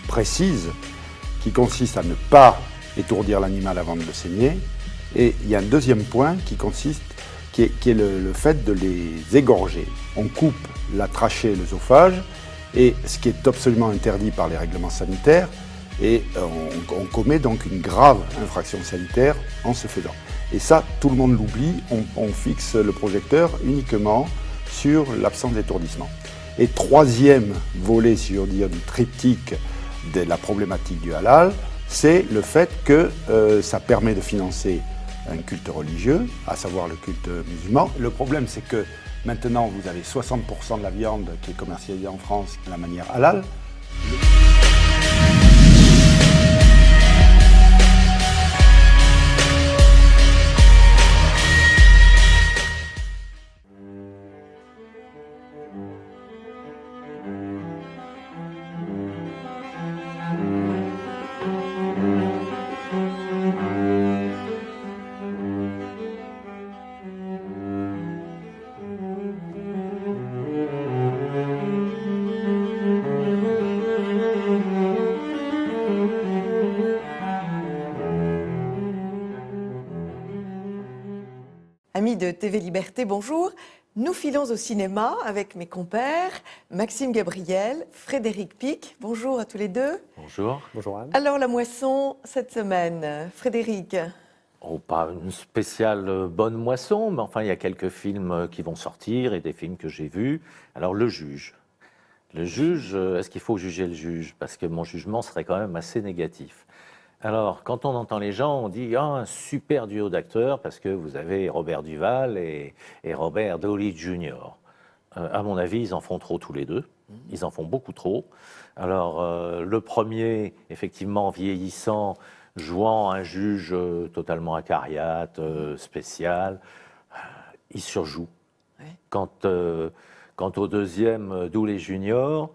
précise qui consiste à ne pas étourdir l'animal avant de le saigner. Et il y a un deuxième point qui est le fait de les égorger. On coupe la trachée et l'œsophage, et ce qui est absolument interdit par les règlements sanitaires, et on commet donc une grave infraction sanitaire en ce faisant. Et ça, tout le monde l'oublie, on fixe le projecteur uniquement sur l'absence d'étourdissement. Et troisième volet, si j'ose dire, du triptyque de la problématique du halal, c'est le fait que ça permet de financer un culte religieux, à savoir le culte musulman. Le problème, c'est que maintenant, vous avez 60% de la viande qui est commercialisée en France de la manière halal. Amis de TV Liberté, bonjour. Nous filons au cinéma avec mes compères Maxime Gabriel, Frédéric Pic. Bonjour à tous les deux. Bonjour. Bonjour Anne. Alors la moisson cette semaine, Frédéric. Oh, pas une spéciale bonne moisson, mais enfin il y a quelques films qui vont sortir et des films que j'ai vus. Alors Le Juge. Le Juge, est-ce qu'il faut juger le juge? Parce que mon jugement serait quand même assez négatif. Alors, quand on entend les gens, on dit un super duo d'acteurs parce que vous avez Robert Duvall et Robert Downey Jr. À mon avis, ils en font trop tous les deux. Ils en font beaucoup trop. Alors, le premier, effectivement, vieillissant, jouant un juge totalement acariâtre, spécial, il surjoue. Ouais. Quant au deuxième, Downey Jr.,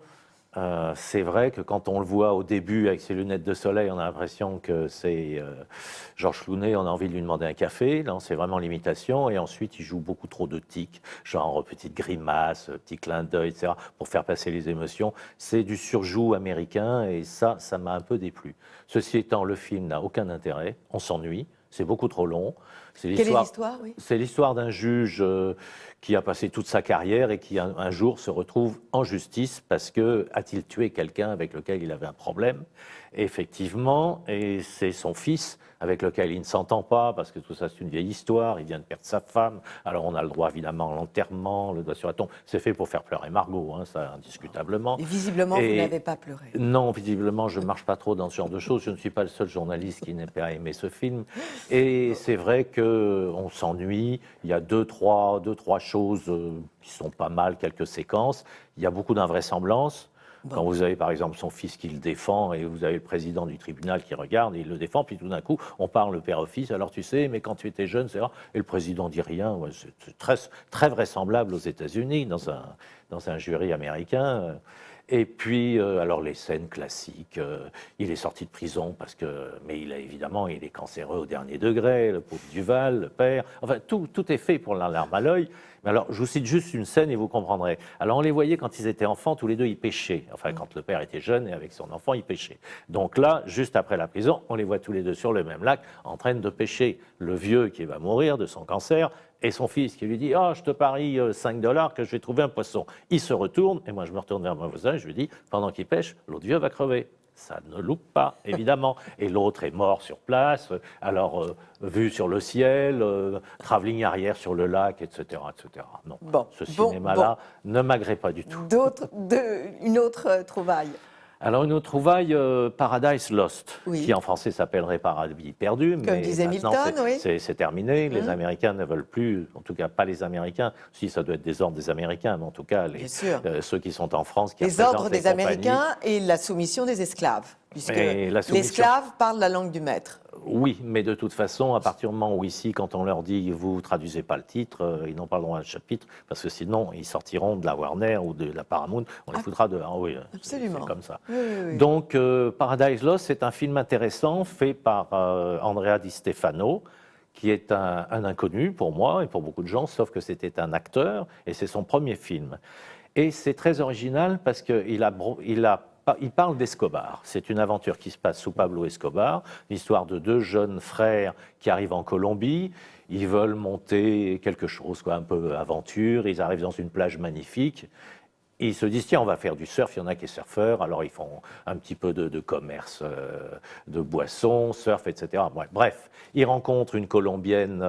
c'est vrai que quand on le voit au début avec ses lunettes de soleil, on a l'impression que c'est Georges Clooney, on a envie de lui demander un café. Là, c'est vraiment l'imitation. Et ensuite, il joue beaucoup trop de tics, genre petite grimace, petit clin d'œil, etc., pour faire passer les émotions. C'est du surjoue américain et ça m'a un peu déplu. Ceci étant, le film n'a aucun intérêt, on s'ennuie, c'est beaucoup trop long. Quelle est l'histoire, oui. C'est l'histoire d'un juge qui a passé toute sa carrière et qui un jour se retrouve en justice parce que a-t-il tué quelqu'un avec lequel il avait un problème? Effectivement, et c'est son fils avec lequel il ne s'entend pas parce que tout ça c'est une vieille histoire, il vient de perdre sa femme, alors on a le droit évidemment à l'enterrement, le doigt sur la tombe, c'est fait pour faire pleurer Margot, hein, ça indiscutablement. Et visiblement, vous n'avez pas pleuré. Non, visiblement, je ne marche pas trop dans ce genre de choses, je ne suis pas le seul journaliste qui n'ait pas aimé ce film, et c'est vrai qu'on s'ennuie, il y a deux, trois choses qui sont pas mal, quelques séquences, il y a beaucoup d'invraisemblances. Bon. Quand vous avez par exemple son fils qui le défend et vous avez le président du tribunal qui regarde et il le défend, puis tout d'un coup on parle père-fils, alors tu sais, mais quand tu étais jeune, c'est vrai, et le président dit rien, ouais, c'est très, très vraisemblable aux États-Unis, dans un jury américain. Et puis, alors les scènes classiques, il est sorti de prison mais il est cancéreux au dernier degré, le pauvre Duval, le père, enfin tout est fait pour la larme à l'œil. Mais alors, je vous cite juste une scène et vous comprendrez. Alors, on les voyait quand ils étaient enfants, tous les deux, ils pêchaient. Enfin, quand le père était jeune et avec son enfant, ils pêchaient. Donc là, juste après la prison, on les voit tous les deux sur le même lac, en train de pêcher. Le vieux qui va mourir de son cancer et son fils qui lui dit « Ah, je te parie $5 que je vais trouver un poisson ». Il se retourne et moi, je me retourne vers mon voisin et je lui dis « Pendant qu'il pêche, l'autre vieux va crever ». Ça ne loupe pas, évidemment. Et l'autre est mort sur place, alors vue sur le ciel, travelling arrière sur le lac, etc. etc. Non, ce cinéma-là ne m'agrée pas du tout. Une autre trouvaille. Alors une autre trouvaille, Paradise Lost, oui. Qui en français s'appellerait Paradis perdu, comme mais disait maintenant Milton, oui. c'est terminé. Les Américains ne veulent plus, en tout cas pas les Américains, si ça doit être des ordres des Américains, mais en tout cas ceux qui sont en France. Qui les ordres des Américains et la soumission des esclaves, puisque l'esclave parle la langue du maître. Oui, mais de toute façon, à partir du moment où ici, quand on leur dit « vous traduisez pas le titre », ils n'ont pas le droit à un chapitre, parce que sinon, ils sortiront de la Warner ou de la Paramount, on les foutra dehors. Oui, absolument. C'est comme ça. Oui. Donc, Paradise Lost, c'est un film intéressant, fait par Andrea Di Stefano, qui est un inconnu pour moi et pour beaucoup de gens, sauf que c'était un acteur, et c'est son premier film. Et c'est très original parce qu'il a il parle d'Escobar. C'est une aventure qui se passe sous Pablo Escobar, l'histoire de 2 jeunes frères qui arrivent en Colombie. Ils veulent monter quelque chose, quoi, un peu aventure. Ils arrivent dans une plage magnifique. Et ils se disent, tiens, on va faire du surf, il y en a qui est surfeur, alors ils font un petit peu de commerce, de boissons, surf, etc. Bref, ils rencontrent une Colombienne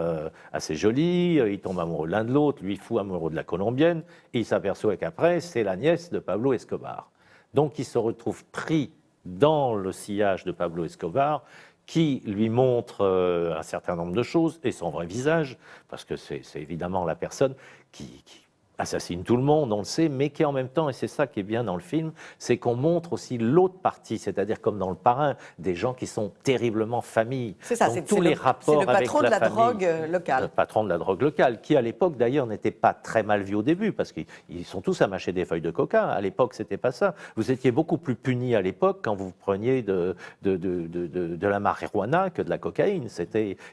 assez jolie, ils tombent amoureux l'un de l'autre, lui fou amoureux de la Colombienne, et il s'aperçoit qu'après, c'est la nièce de Pablo Escobar. Donc il se retrouve pris dans le sillage de Pablo Escobar, qui lui montre un certain nombre de choses, et son vrai visage, parce que c'est évidemment la personne qui assassine tout le monde, on le sait, mais qui en même temps, et c'est ça qui est bien dans le film, c'est qu'on montre aussi l'autre partie, c'est-à-dire comme dans Le Parrain, des gens qui sont terriblement familles. C'est ça, tous les rapports avec la famille. C'est le patron de la drogue locale. Le patron de la drogue locale, qui à l'époque d'ailleurs n'était pas très mal vu au début, parce qu'ils sont tous à mâcher des feuilles de coca. À l'époque, c'était pas ça. Vous étiez beaucoup plus punis à l'époque quand vous preniez de la marijuana que de la cocaïne.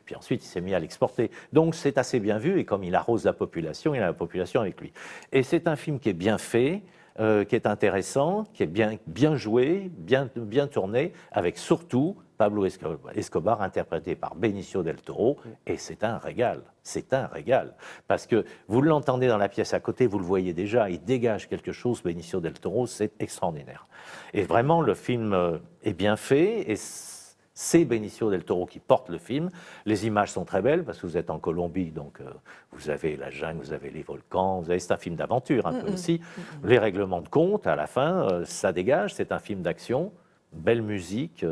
Puis ensuite, il s'est mis à l'exporter. Donc c'est assez bien vu, et comme il arrose la population, il a la population avec lui. Et c'est un film qui est bien fait, qui est intéressant, qui est bien joué, bien tourné, avec surtout Pablo Escobar interprété par Benicio del Toro, et c'est un régal. C'est un régal. Parce que vous l'entendez dans la pièce à côté, vous le voyez déjà, il dégage quelque chose, Benicio del Toro, c'est extraordinaire. Et vraiment, le film est bien fait, et c'est Benicio del Toro qui porte le film. Les images sont très belles parce que vous êtes en Colombie, donc vous avez la jungle, vous avez les volcans, c'est un film d'aventure un peu aussi. Les règlements de compte, à la fin, ça dégage, c'est un film d'action, belle musique,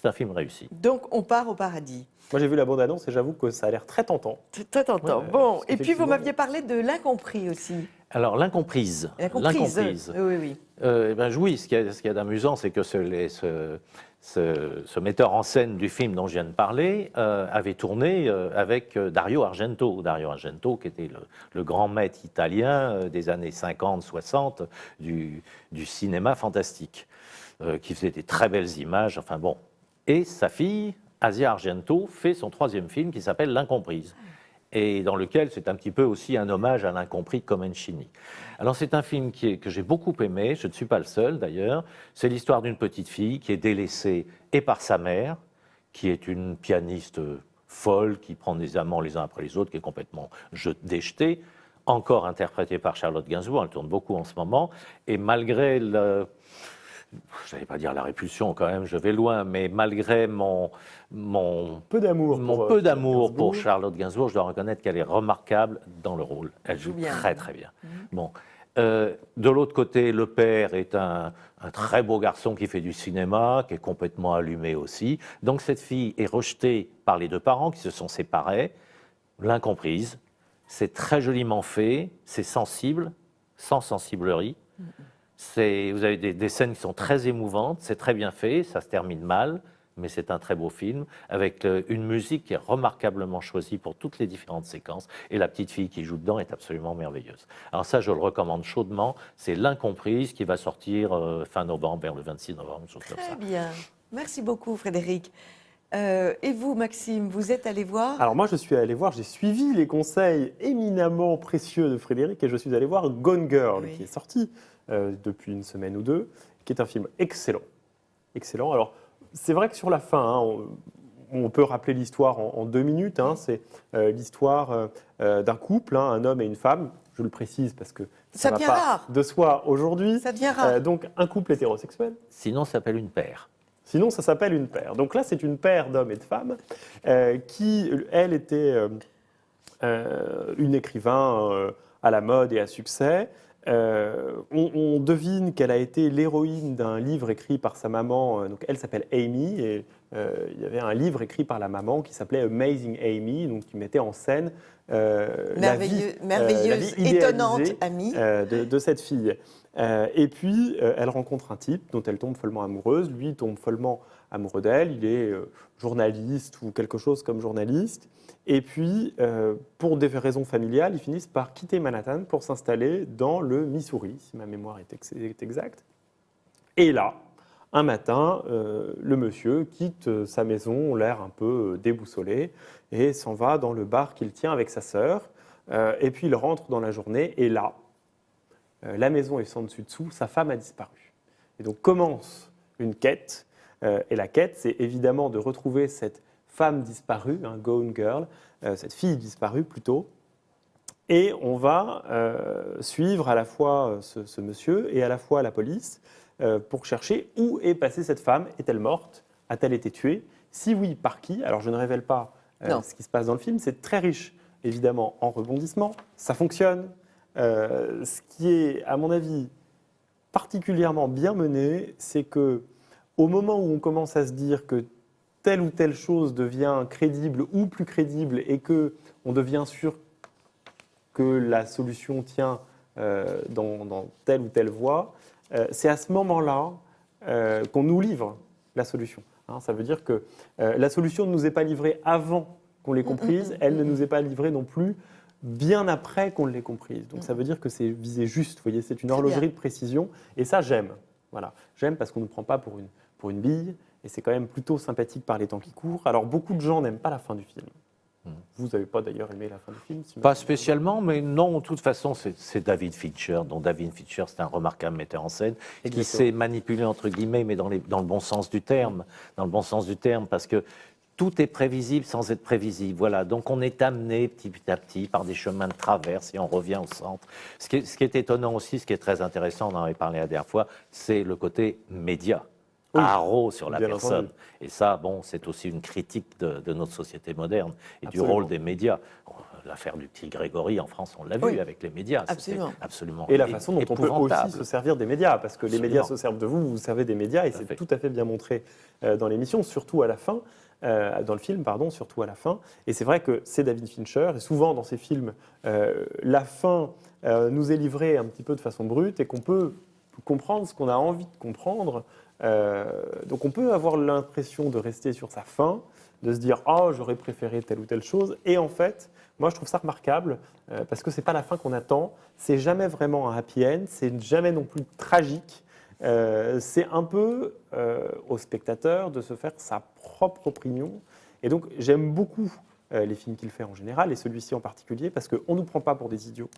c'est un film réussi. Donc on part au paradis. Moi j'ai vu la bande-annonce et j'avoue que ça a l'air très tentant. Très tentant. Bon, et puis vous m'aviez parlé de L'Incompris aussi. Alors, L'Incomprise. L'Incomprise. Oui. Oui, ce qu'il y a d'amusant, c'est que ce metteur en scène du film dont je viens de parler avait tourné avec Dario Argento. Dario Argento, qui était le grand maître italien des années 50-60 du cinéma fantastique, qui faisait des très belles images, enfin bon. Et sa fille, Asia Argento, fait son 3e film qui s'appelle L'Incomprise, et dans lequel c'est un petit peu aussi un hommage à l'incompris de Comencini. Alors c'est un film que j'ai beaucoup aimé, je ne suis pas le seul d'ailleurs. C'est l'histoire d'une petite fille qui est délaissée et par sa mère, qui est une pianiste folle, qui prend des amants les uns après les autres, qui est complètement déjetée, encore interprétée par Charlotte Gainsbourg, elle tourne beaucoup en ce moment, et malgré je n'allais pas dire la répulsion quand même, je vais loin, mais malgré mon peu d'amour pour Charlotte Gainsbourg, je dois reconnaître qu'elle est remarquable dans le rôle. Elle joue très très bien. Bon. De l'autre côté, le père est un très beau garçon qui fait du cinéma, qui est complètement allumé aussi. Donc cette fille est rejetée par les 2 parents qui se sont séparés. L'Incomprise, c'est très joliment fait, c'est sensible, sans sensiblerie. Vous avez des scènes qui sont très émouvantes, c'est très bien fait, ça se termine mal, mais c'est un très beau film, avec une musique qui est remarquablement choisie pour toutes les différentes séquences, et la petite fille qui joue dedans est absolument merveilleuse. Alors ça, je le recommande chaudement, c'est L'Incomprise qui va sortir fin novembre, vers le 26 novembre, chose comme ça. Très bien, merci beaucoup Frédéric. Et vous, Maxime, vous êtes allé voir? Alors moi, je suis allé voir, j'ai suivi les conseils éminemment précieux de Frédéric et je suis allé voir Gone Girl, qui est sorti depuis une semaine ou deux, qui est un film excellent. Excellent. Alors, c'est vrai que sur la fin, on peut rappeler l'histoire en 2 minutes. C'est l'histoire d'un couple, un homme et une femme. Je le précise parce que ça va pas rare. De soi aujourd'hui. Ça devient rare. Donc, un couple hétérosexuel. Sinon, ça s'appelle une paire. Sinon, ça s'appelle une paire. Donc là, c'est une paire d'hommes et de femmes qui, elle, était une écrivain à la mode et à succès. On devine qu'elle a été l'héroïne d'un livre écrit par sa maman. Donc elle s'appelle Amy et il y avait un livre écrit par la maman qui s'appelait Amazing Amy, donc qui mettait en scène la vie étonnante Amy de cette fille. Et puis elle rencontre un type dont elle tombe follement amoureuse. Lui tombe follement amoureux d'elle. Il est journaliste ou quelque chose comme journaliste. Et puis, pour des raisons familiales, ils finissent par quitter Manhattan pour s'installer dans le Missouri, si ma mémoire est exacte. Et là, un matin, le monsieur quitte sa maison, l'air un peu déboussolé, et s'en va dans le bar qu'il tient avec sa sœur. Et puis, il rentre dans la journée, et là, la maison est sans dessus-dessous, sa femme a disparu. Et donc commence une quête. Et la quête, c'est évidemment de retrouver cette femme disparue, Gone Girl, cette fille disparue plutôt. Et on va suivre à la fois ce monsieur et à la fois la police pour chercher où est passée cette femme. Est-elle morte? A-t-elle été tuée? Si oui, par qui? Alors je ne révèle pas ce qui se passe dans le film. C'est très riche, évidemment, en rebondissements. Ça fonctionne. Ce qui est, à mon avis, particulièrement bien mené, c'est que au moment où on commence à se dire que telle ou telle chose devient crédible ou plus crédible et que on devient sûr que la solution tient dans telle ou telle voie, c'est à ce moment-là qu'on nous livre la solution. Ça veut dire que la solution ne nous est pas livrée avant qu'on l'ait comprise, elle ne nous est pas livrée non plus bien après qu'on l'ait comprise. Donc ça veut dire que c'est visé juste, vous voyez, c'est une horlogerie de précision, et ça j'aime. Voilà. J'aime parce qu'on ne nous prend pas pour une bille, et c'est quand même plutôt sympathique par les temps qui courent. Alors beaucoup de gens n'aiment pas la fin du film. Vous n'avez pas d'ailleurs aimé la fin du film? Pas spécialement, mais non, de toute façon, c'est David Fincher. Donc David Fincher, c'est un remarquable metteur en scène qui sait manipuler, entre guillemets, mais dans le bon sens du terme. Dans le bon sens du terme, parce que tout est prévisible sans être prévisible. Voilà, donc on est amené petit à petit par des chemins de traverse et on revient au centre. Ce qui est étonnant aussi, ce qui est très intéressant, on en avait parlé la dernière fois, c'est le côté média. Haro sur la personne. Entendu. Et ça, bon, c'est aussi une critique de notre société moderne et du rôle des médias. L'affaire du petit Grégory en France, on l'a vu avec les médias. Absolument. Absolument. Et la façon dont on peut aussi se servir des médias, parce que les médias se servent de vous, vous servez des médias, et c'est tout à fait bien montré dans l'émission, surtout à la fin, dans le film, pardon, surtout à la fin. Et c'est vrai que c'est David Fincher, et souvent dans ces films, la fin nous est livrée un petit peu de façon brute, et qu'on peut comprendre ce qu'on a envie de comprendre. Donc on peut avoir l'impression de rester sur sa fin, de se dire « Oh, j'aurais préféré telle ou telle chose ». Et en fait, moi je trouve ça remarquable, parce que ce n'est pas la fin qu'on attend, c'est jamais vraiment un happy end, c'est jamais non plus tragique. C'est un peu au spectateur de se faire sa propre opinion. Et donc j'aime beaucoup les films qu'il fait en général, et celui-ci en particulier, parce qu'on ne nous prend pas pour des idiots,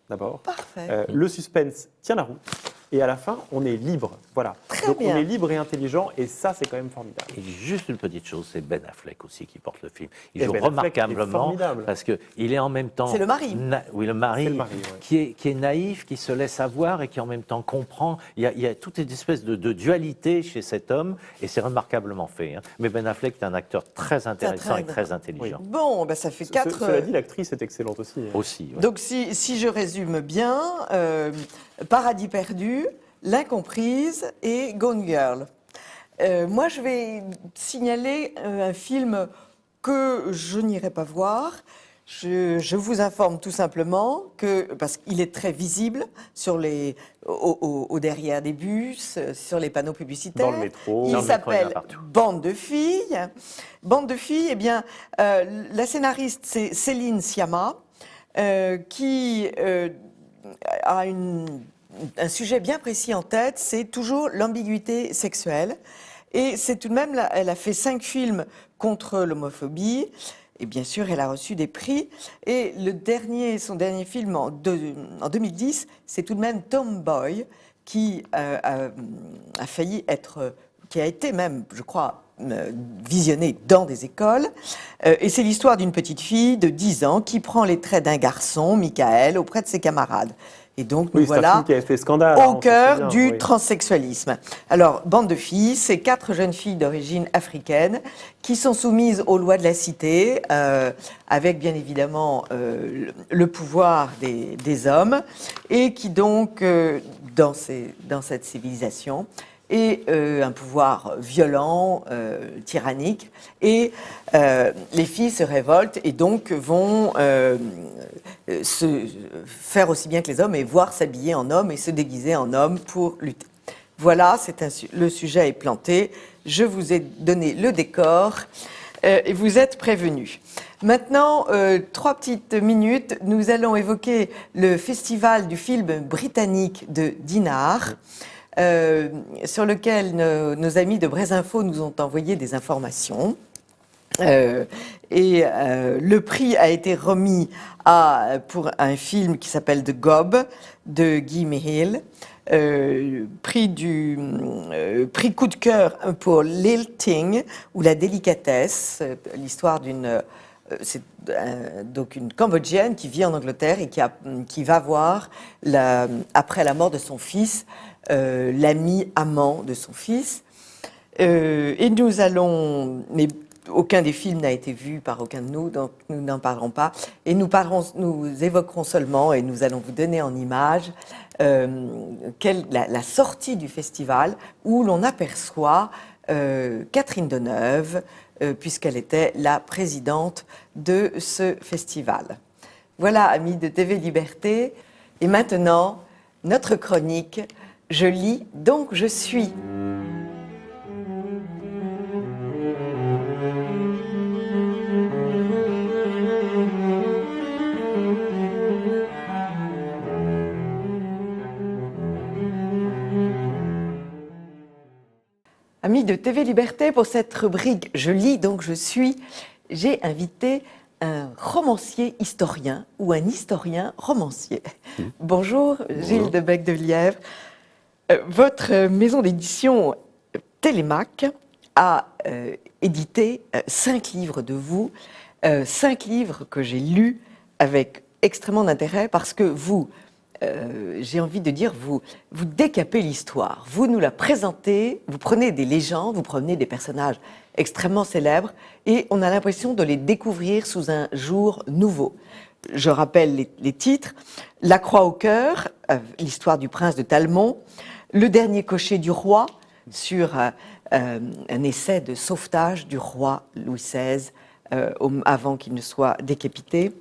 d'abord. Parfait. Le suspense tient la route. Et à la fin, on est libre. Voilà. Donc bien. on est libre et intelligent, et ça, c'est quand même formidable. Et juste une petite chose, c'est Ben Affleck aussi qui porte le film. Il Et joue Ben Affleck est remarquablement formidable. parce qu'il est en même temps. C'est le mari. Oui, le mari, C'est le mari, qui est naïf, qui se laisse avoir et qui en même temps comprend. Il y a toute une espèce de dualité chez cet homme, et c'est remarquablement fait. Mais Ben Affleck est un acteur très intéressant et très intelligent. Bon, ben ça fait 4... Cela dit, l'actrice est excellente aussi. Aussi. Ouais. Donc si je résume bien, Paradis perdu, L'Incomprise et Gone Girl. Moi, je vais signaler un film que je n'irai pas voir. Je vous informe tout simplement que, parce qu'il est très visible sur au derrière des bus, sur les panneaux publicitaires. Dans le métro. Il s'appelle Bande de filles. Bande de filles, eh bien, la scénariste, c'est Céline Sciamma, qui a un sujet bien précis en tête, c'est toujours l'ambiguïté sexuelle. Et c'est tout de même, elle a fait 5 films contre l'homophobie. Et bien sûr, elle a reçu des prix. Et son dernier film en 2010, c'est tout de même Tomboy, qui a failli être, qui a été même, je crois, visionné dans des écoles. Et c'est l'histoire d'une petite fille de 10 ans qui prend les traits d'un garçon, Michael, auprès de ses camarades. Et donc, nous voilà qui avait fait scandale, au cœur du transsexualisme. Alors, Bande de filles, c'est 4 jeunes filles d'origine africaine qui sont soumises aux lois de la cité, avec bien évidemment le pouvoir des hommes, et qui donc, dans cette civilisation, et un pouvoir violent, tyrannique, et les filles se révoltent et donc vont se faire aussi bien que les hommes et voir s'habiller en homme et se déguiser en homme pour lutter. Voilà, le sujet est planté, je vous ai donné le décor et vous êtes prévenus. Maintenant, 3 petites minutes, nous allons évoquer le festival du film britannique de Dinard, sur lequel nos amis de Brésinfo nous ont envoyé des informations. Le prix a été remis pour un film qui s'appelle The Gob de Guy Myriel. prix coup de cœur pour Lilting, ou la délicatesse, l'histoire c'est donc une Cambodgienne qui vit en Angleterre et qui va voir, après la mort de son fils, l'ami amant de son fils. Et nous allons... Mais aucun des films n'a été vu par aucun de nous, donc nous n'en parlerons pas. Et nous évoquerons seulement, et nous allons vous donner en images, la sortie du festival, où l'on aperçoit Catherine Deneuve, puisqu'elle était la présidente de ce festival. Voilà, amis de TV Liberté. Et maintenant, notre chronique « Je lis, donc je suis ». Amis de TV Liberté, pour cette rubrique « Je lis, donc je suis », j'ai invité un romancier historien ou un historien romancier. Bonjour, Gilles de Bec de Lièvre. Votre maison d'édition Télémac a édité 5 livres de vous, 5 livres que j'ai lus avec extrêmement d'intérêt parce que vous, j'ai envie de dire, vous décapez l'histoire, vous nous la présentez, vous prenez des légendes, vous prenez des personnages extrêmement célèbres et on a l'impression de les découvrir sous un jour nouveau. Je rappelle les titres: La Croix au cœur, l'histoire du prince de Talmont, Le dernier cocher du roi, sur un essai de sauvetage du roi Louis XVI avant qu'il ne soit décapité,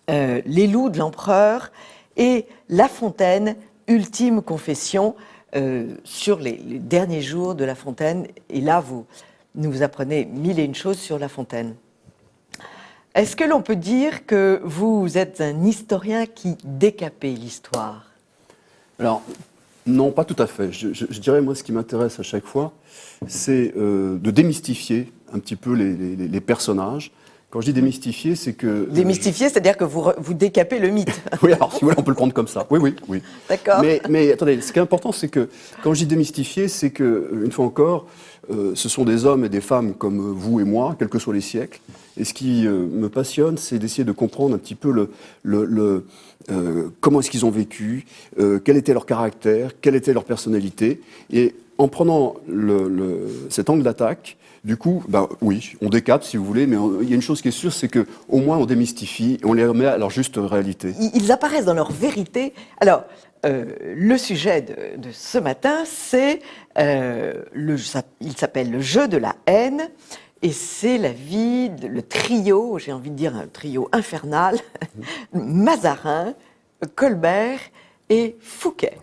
Les loups de l'empereur, et La Fontaine, ultime confession, sur les derniers jours de La Fontaine. Et là, nous apprenez 1001 choses sur La Fontaine. Est-ce que l'on peut dire que vous êtes un historien qui décapait l'histoire? Alors, non, pas tout à fait. Je dirais, moi, ce qui m'intéresse à chaque fois, c'est de démystifier un petit peu les personnages. Quand je dis démystifier, c'est que... Démystifier, c'est-à-dire que vous décapez le mythe. Oui, alors si vous voulez, on peut le prendre comme ça. Oui. D'accord. Mais attendez, ce qui est important, c'est que quand je dis démystifier, c'est que, une fois encore, ce sont des hommes et des femmes comme vous et moi, quels que soient les siècles. Et ce qui me passionne, c'est d'essayer de comprendre un petit peu comment est-ce qu'ils ont vécu, quel était leur caractère, quelle était leur personnalité. Et en prenant cet angle d'attaque, du coup, oui, on décape si vous voulez, mais il y a une chose qui est sûre, c'est qu'au moins on démystifie, on les remet à leur juste réalité. Ils apparaissent dans leur vérité. Alors, le sujet de ce matin, c'est, il s'appelle Le jeu de la haine, et c'est la vie, le trio, j'ai envie de dire un trio infernal, Mazarin, Colbert et Fouquet.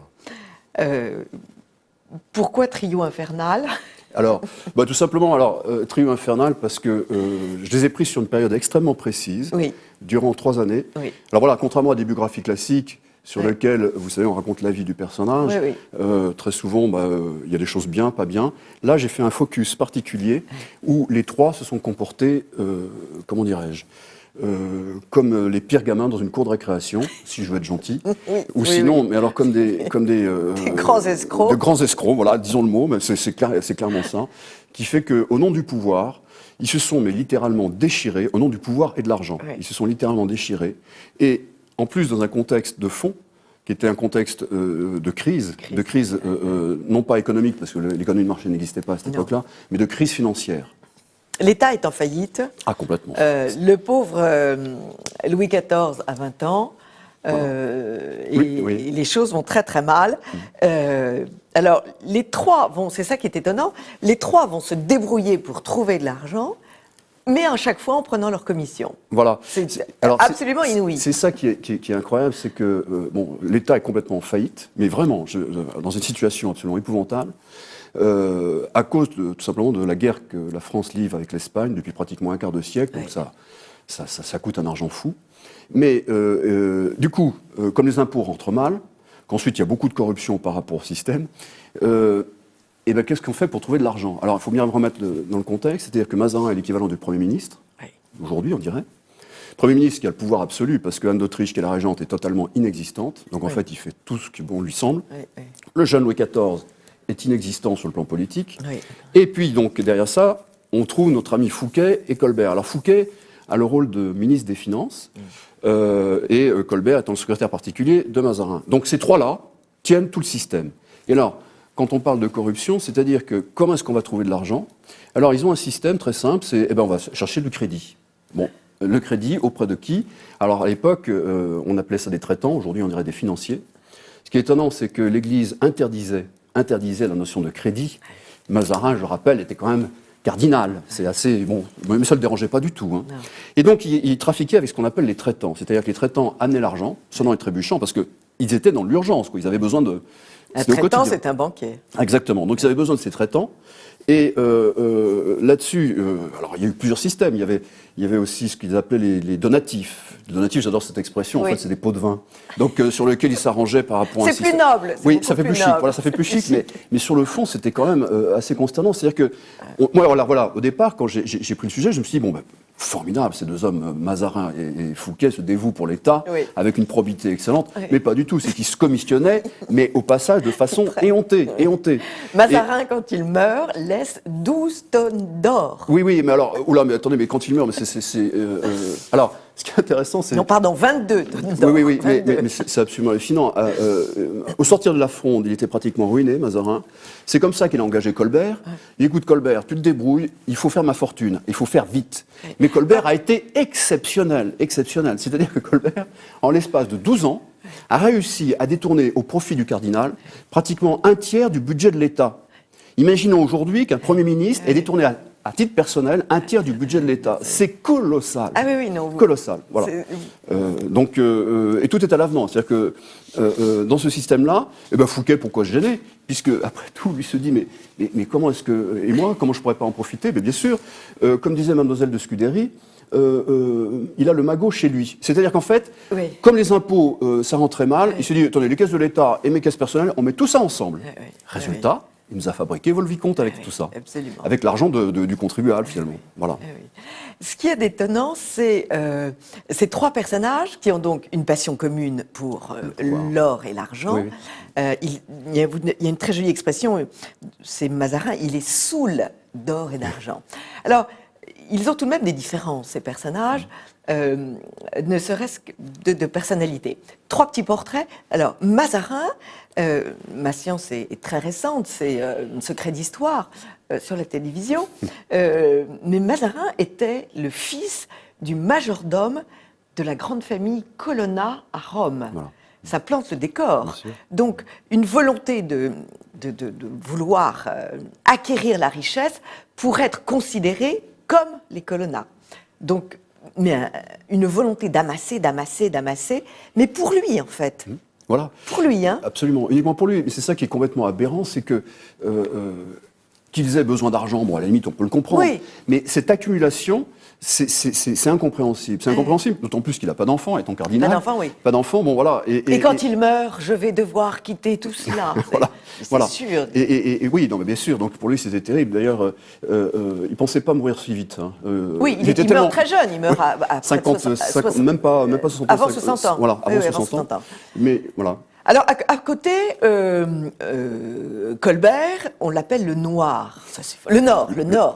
Pourquoi trio infernal ? Alors, tout simplement, trio infernal, parce que je les ai pris sur une période extrêmement précise, oui, durant 3 années. Oui. Alors voilà, contrairement à des biographies classiques, sur lesquelles, vous savez, on raconte la vie du personnage, très souvent, il y a des choses bien, pas bien. Là, j'ai fait un focus particulier, où les 3 se sont comportés, comment dirais-je, comme les pires gamins dans une cour de récréation, si je veux être gentil, ou sinon, mais alors comme des grands escrocs. De grands escrocs, voilà, disons le mot, mais c'est clairement ça, qui fait qu'au nom du pouvoir, ils se sont littéralement déchirés, au nom du pouvoir et de l'argent, ils se sont littéralement déchirés, et en plus dans un contexte de fond, qui était un contexte de crise, non pas économique, parce que l'économie de marché n'existait pas à cette époque-là, mais de crise financière. L'État est en faillite. Ah, complètement. Le pauvre Louis XIV a 20 ans. Et les choses vont très très mal. Alors, les 3 c'est ça qui est étonnant, les 3 vont se débrouiller pour trouver de l'argent, mais à chaque fois en prenant leur commission. Voilà. C'est absolument inouï. C'est ça qui est incroyable, c'est que l'État est complètement en faillite, mais vraiment, dans une situation absolument épouvantable, à cause tout simplement de la guerre que la France livre avec l'Espagne depuis pratiquement un quart de siècle, donc ça coûte un argent fou. Mais du coup, comme les impôts rentrent mal, qu'ensuite il y a beaucoup de corruption par rapport au système, qu'est-ce qu'on fait pour trouver de l'argent? Alors il faut bien le remettre dans le contexte, c'est-à-dire que Mazarin est l'équivalent du Premier ministre, aujourd'hui on dirait. Premier ministre qui a le pouvoir absolu, parce que Anne d'Autriche, qui est la régente, est totalement inexistante. Donc en fait, il fait tout ce qui bon lui semble. Oui, oui. Le jeune Louis XIV est inexistant sur le plan politique. Oui. Et puis, donc, derrière ça, on trouve notre ami Fouquet et Colbert. Alors, Fouquet a le rôle de ministre des Finances, et Colbert étant le secrétaire particulier de Mazarin. Donc, ces trois-là tiennent tout le système. Et alors, quand on parle de corruption, c'est-à-dire que comment est-ce qu'on va trouver de l'argent? Alors, ils ont un système très simple, c'est, on va chercher du crédit. Bon, le crédit, auprès de qui? Alors, à l'époque, on appelait ça des traitants, aujourd'hui, on dirait des financiers. Ce qui est étonnant, c'est que l'Église interdisait la notion de crédit. Mazarin, je le rappelle, était quand même cardinal. C'est assez... Bon, mais ça ne le dérangeait pas du tout. Hein. Et donc, il trafiquait avec ce qu'on appelle les traitants. C'est-à-dire que les traitants amenaient l'argent, sonnant et trébuchant, parce qu'ils étaient dans l'urgence, quoi. Ils avaient besoin de... Un traitant, c'est un banquier. Exactement. Donc, ils avaient besoin de ces traitants. Et là-dessus, alors il y a eu plusieurs systèmes. Il y avait aussi ce qu'ils appelaient les donatifs. Les donatifs, j'adore cette expression. Oui. En fait, c'est des pots de vin. Donc sur lesquels ils s'arrangeaient par rapport à un C'est plus système. noble. Oui, ça fait plus chic. Voilà, ça fait plus chic. Mais sur le fond, c'était quand même assez consternant. C'est-à-dire que moi, voilà, au départ, quand j'ai pris le sujet, je me suis dit formidable, ces deux hommes, Mazarin et Fouquet, se dévouent pour l'État Oui. avec une probité excellente. Oui. Mais pas du tout. C'est qu'ils se commissionnaient, mais au passage de façon éhontée. Mazarin, quand il meurt, laisse 12 tonnes d'or. Oui, mais alors, mais attendez, mais quand il meurt, alors, ce qui est intéressant, c'est... Non, pardon, 22 tonnes d'or. Oui, 22. mais c'est absolument hallucinant. Au sortir de la Fronde, il était pratiquement ruiné, Mazarin. C'est comme ça qu'il a engagé Colbert. Il dit, écoute, Colbert, tu te débrouilles, il faut faire ma fortune, il faut faire vite. Mais Colbert a été exceptionnel. C'est-à-dire que Colbert, en l'espace de 12 ans, a réussi à détourner au profit du cardinal pratiquement un tiers du budget de l'État. Imaginons aujourd'hui qu'un Premier ministre ait détourné à titre personnel un tiers du budget de l'État. C'est colossal. Ah oui, non. Colossal, voilà. Et tout est à l'avenant. C'est-à-dire que dans ce système-là, Fouquet, pourquoi se gêner? Puisque, après tout, lui se dit, mais comment est-ce que... Et moi, comment je ne pourrais pas en profiter? Bien sûr, comme disait Mademoiselle de Scudéry, il a le magot chez lui. C'est-à-dire qu'en fait, comme les impôts, ça rend très mal, il se dit, attendez, les caisses de l'État et mes caisses personnelles, on met tout ça ensemble. Résultat, il nous a fabriqué Volvicomte avec tout ça. Absolument. Avec l'argent du contribuable, finalement. Voilà. Ce qui est étonnant, c'est ces trois personnages qui ont donc une passion commune pour l'or et l'argent. Il y a une très jolie expression, c'est Mazarin, il est saoul d'or et d'argent. Alors, ils ont tout de même des différences, ces personnages, ne serait-ce que de personnalité. Trois petits portraits. Alors, Mazarin, ma science est très récente, c'est un secret d'histoire sur la télévision, mais Mazarin était le fils du majordome de la grande famille Colonna à Rome. Voilà. Ça plante le décor. Donc, une volonté de vouloir acquérir la richesse pour être considéré comme les Colonna. Donc, mais une volonté d'amasser, mais pour lui, en fait. Voilà. Pour lui, hein. Absolument, uniquement pour lui. Mais c'est ça qui est complètement aberrant, c'est que qu'ils aient besoin d'argent, à la limite, on peut le comprendre. Oui. Mais cette accumulation, c'est incompréhensible. C'est incompréhensible, d'autant plus qu'il n'a pas d'enfant, étant cardinal. Pas d'enfant, oui. Pas d'enfant, voilà. Et quand il meurt, je vais devoir quitter tout cela. C'est sûr. Et oui, non, mais bien sûr. Donc pour lui, c'était terrible. D'ailleurs, il ne pensait pas mourir si vite. Hein. Oui, il meurt très jeune. Il meurt à 50, même pas 60 ans. Avant 60 ans. Voilà, avant 60 ans. Mais voilà. Alors, à côté, Colbert, on l'appelle le Noir. Ça, le Nord.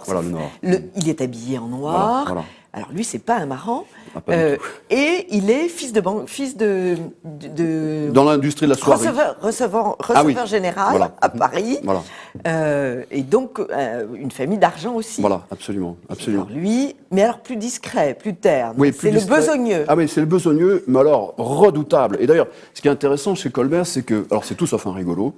Voilà, le Nord. Il est habillé en noir. Voilà. Alors, lui, c'est pas un marrant. Pas et il est fils de dans l'industrie de la soirée. Receveur général à Paris. Voilà. Et donc, une famille d'argent aussi. Voilà, absolument. Alors lui, mais alors plus discret, plus terne. Oui, c'est le besogneux. Ah oui, c'est le besogneux, mais alors redoutable. Et d'ailleurs, ce qui est intéressant chez Colbert, c'est que, alors c'est tout sauf un rigolo,